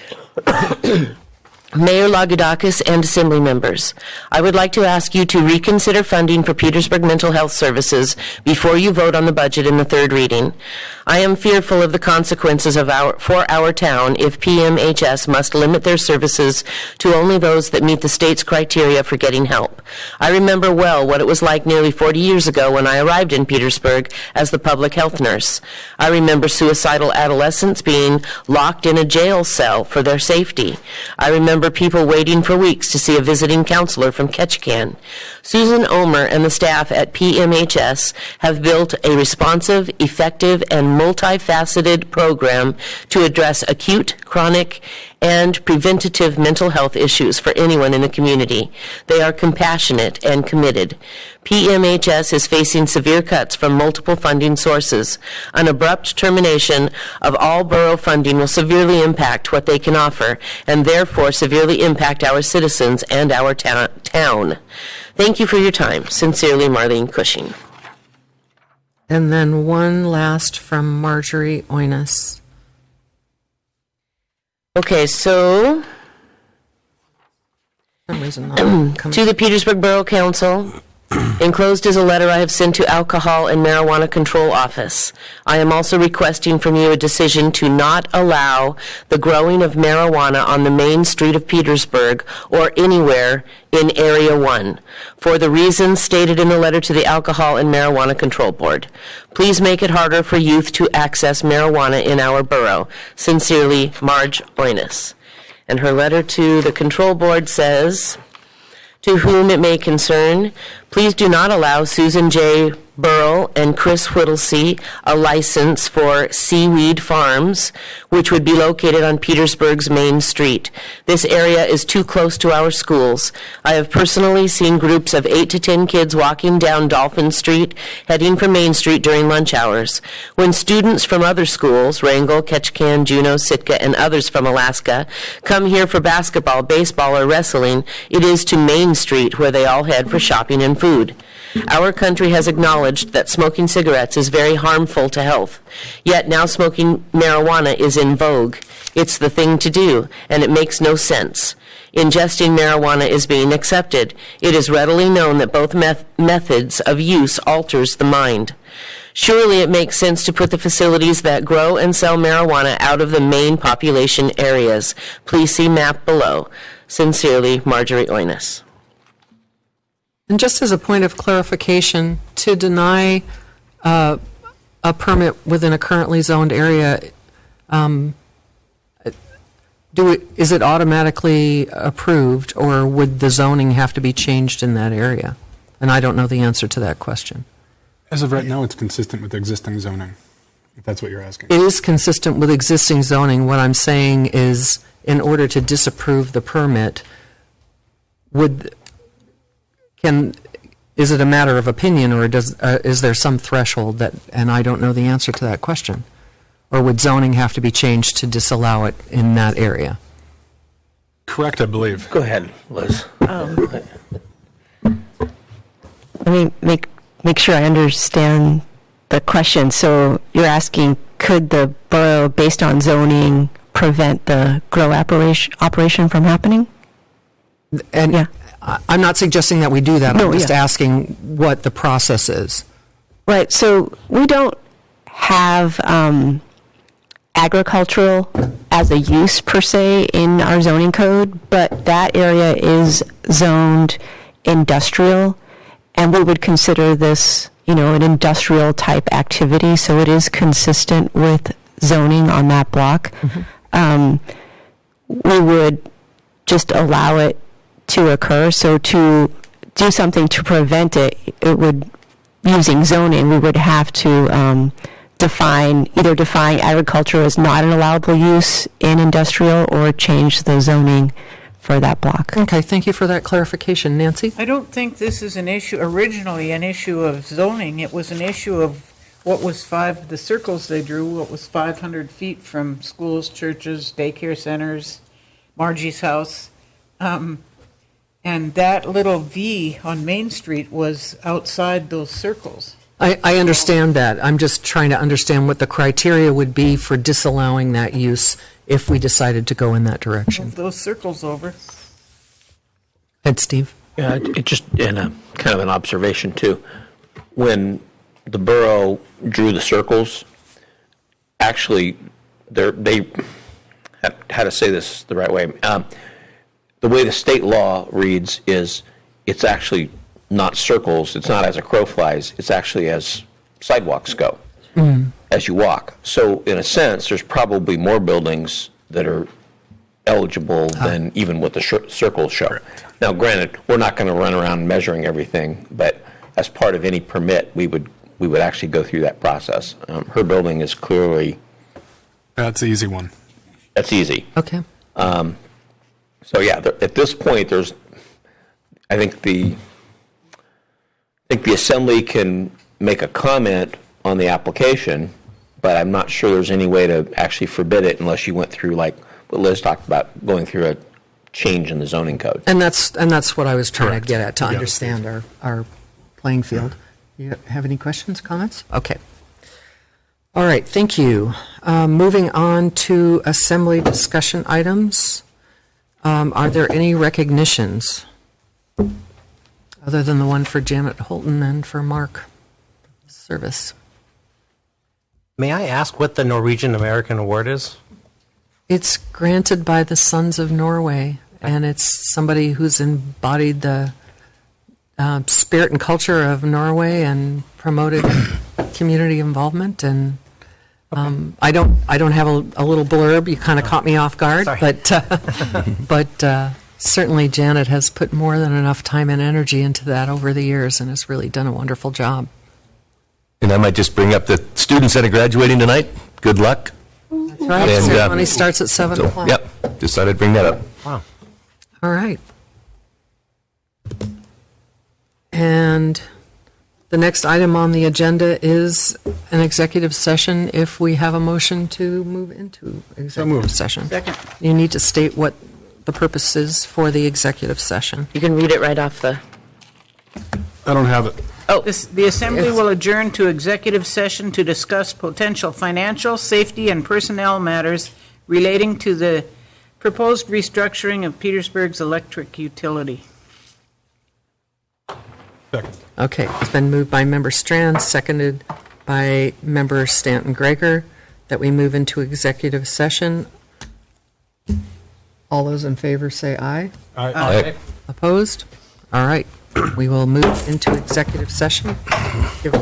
Mayor Lagoudakis and Assembly members, I would like to ask you to reconsider funding for Petersburg Mental Health Services before you vote on the budget in the third reading. I am fearful of the consequences for our town if PMHS must limit their services to only those that meet the state's criteria for getting help. I remember well what it was like nearly 40 years ago when I arrived in Petersburg as the public health nurse. I remember suicidal adolescents being locked in a jail cell for their safety. I remember outnumber people waiting for weeks to see a visiting counselor from Ketchikan. Susan Omer and the staff at PMHS have built a responsive, effective, and multifaceted program to address acute, chronic, and preventative mental health issues for anyone in the community. They are compassionate and committed. PMHS is facing severe cuts from multiple funding sources. An abrupt termination of all borough funding will severely impact what they can offer, and therefore severely impact our citizens and our town. Thank you for your time. Sincerely, Marlene Cushing. And then one last from Marjorie Oines. Okay, so For some reason, not coming. to the Petersburg Borough Council, enclosed is a letter I have sent to Alcohol and Marijuana Control Office. I am also requesting from you a decision to not allow the growing of marijuana on the main street of Petersburg or anywhere in Area 1, for the reasons stated in the letter to the Alcohol and Marijuana Control Board. Please make it harder for youth to access marijuana in our borough. Sincerely, Marge Oines. And her letter to the Control Board says, to whom it may concern, please do not allow Susan J. Burrell and Chris Whittlesey a license for Seaweed Farms, which would be located on Petersburg's Main Street. This area is too close to our schools. I have personally seen groups of 8 to 10 kids walking down Dolphin Street, heading for Main Street during lunch hours. When students from other schools, Wrangell, Ketchikan, Juneau, Sitka, and others from Alaska, come here for basketball, baseball, or wrestling, it is to Main Street where they all head for shopping and food. Our country has acknowledged that smoking cigarettes is very harmful to health. Yet now smoking marijuana is in vogue. It's the thing to do, and it makes no sense. Ingesting marijuana is being accepted. It is readily known that both methods of use alters the mind. Surely it makes sense to put the facilities that grow and sell marijuana out of the main population areas. Please see map below. Sincerely, Marjorie Oines. And just as a point of clarification, to deny a permit within a currently zoned area, is it automatically approved, or would the zoning have to be changed in that area? And I don't know the answer to that question. As of right now, it's consistent with existing zoning, if that's what you're asking. It is consistent with existing zoning. What I'm saying is, in order to disapprove the permit, is it a matter of opinion, or is there some threshold that, and I don't know the answer to that question, or would zoning have to be changed to disallow it in that area? Correct, I believe. Go ahead, Liz. Let me make sure I understand the question. So you're asking, could the borough, based on zoning, prevent the grow operation from happening? And yeah. I'm not suggesting that we do that. No, I'm just yeah. asking what the process is. Right. So we don't have agricultural as a use per se in our zoning code, but that area is zoned industrial, and we would consider this, an industrial type activity. So it is consistent with zoning on that block. Mm-hmm. We would just allow it to occur. So to do something to prevent it, using zoning, we would have to define agriculture as not an allowable use in industrial, or change the zoning for that block. Okay, thank you for that clarification. Nancy? I don't think this is originally an issue of zoning. It was an issue of the circles they drew, what was 500 feet from schools, churches, daycare centers, Margie's house. And that little V on Main Street was outside those circles. I understand that. I'm just trying to understand what the criteria would be for disallowing that use if we decided to go in that direction. Move those circles over. Ed, Steve? Yeah, it just, and a kind of an observation too. When the borough drew the circles, actually, they how to say this the right way. The way the state law reads is it's actually not circles, it's not as a crow flies, it's actually as sidewalks go, as you walk. So in a sense, there's probably more buildings that are eligible than even what the circles show. Now, granted, we're not going to run around measuring everything, but as part of any permit, we would actually go through that process. Her building is clearly... That's the easy one. That's easy. Okay. So yeah, at this point, I think the assembly can make a comment on the application, but I'm not sure there's any way to actually forbid it unless you went through, like what Liz talked about, going through a change in the zoning code. And that's what I was trying to get at, to understand our playing field. You have any questions, comments? Okay. All right, thank you. Moving on to assembly discussion items. Are there any recognitions other than the one for Janet Holton and for Mark Service? May I ask what the Norwegian American Award is? It's granted by the Sons of Norway, and it's somebody who's embodied the spirit and culture of Norway and promoted community involvement. And I don't have a little blurb. You kind of caught me off guard, but certainly Janet has put more than enough time and energy into that over the years, and has really done a wonderful job. And I might just bring up the students that are graduating tonight. Good luck. That's right. And, ceremony starts at 7 o'clock. Yep. Decided to bring that up. Wow. All right. And the next item on the agenda is an executive session if we have a motion to move into executive session. Second. You need to state what the purpose is for the executive session. You can read it right off the... I don't have it. The Assembly will adjourn to executive session to discuss potential financial, safety, and personnel matters relating to the proposed restructuring of Petersburg's electric utility. Okay, it's been moved by Member Strand, seconded by Member Stanton Gregor, that we move into executive session. All those in favor say aye. Aye. Opposed? All right, we will move into executive session. Give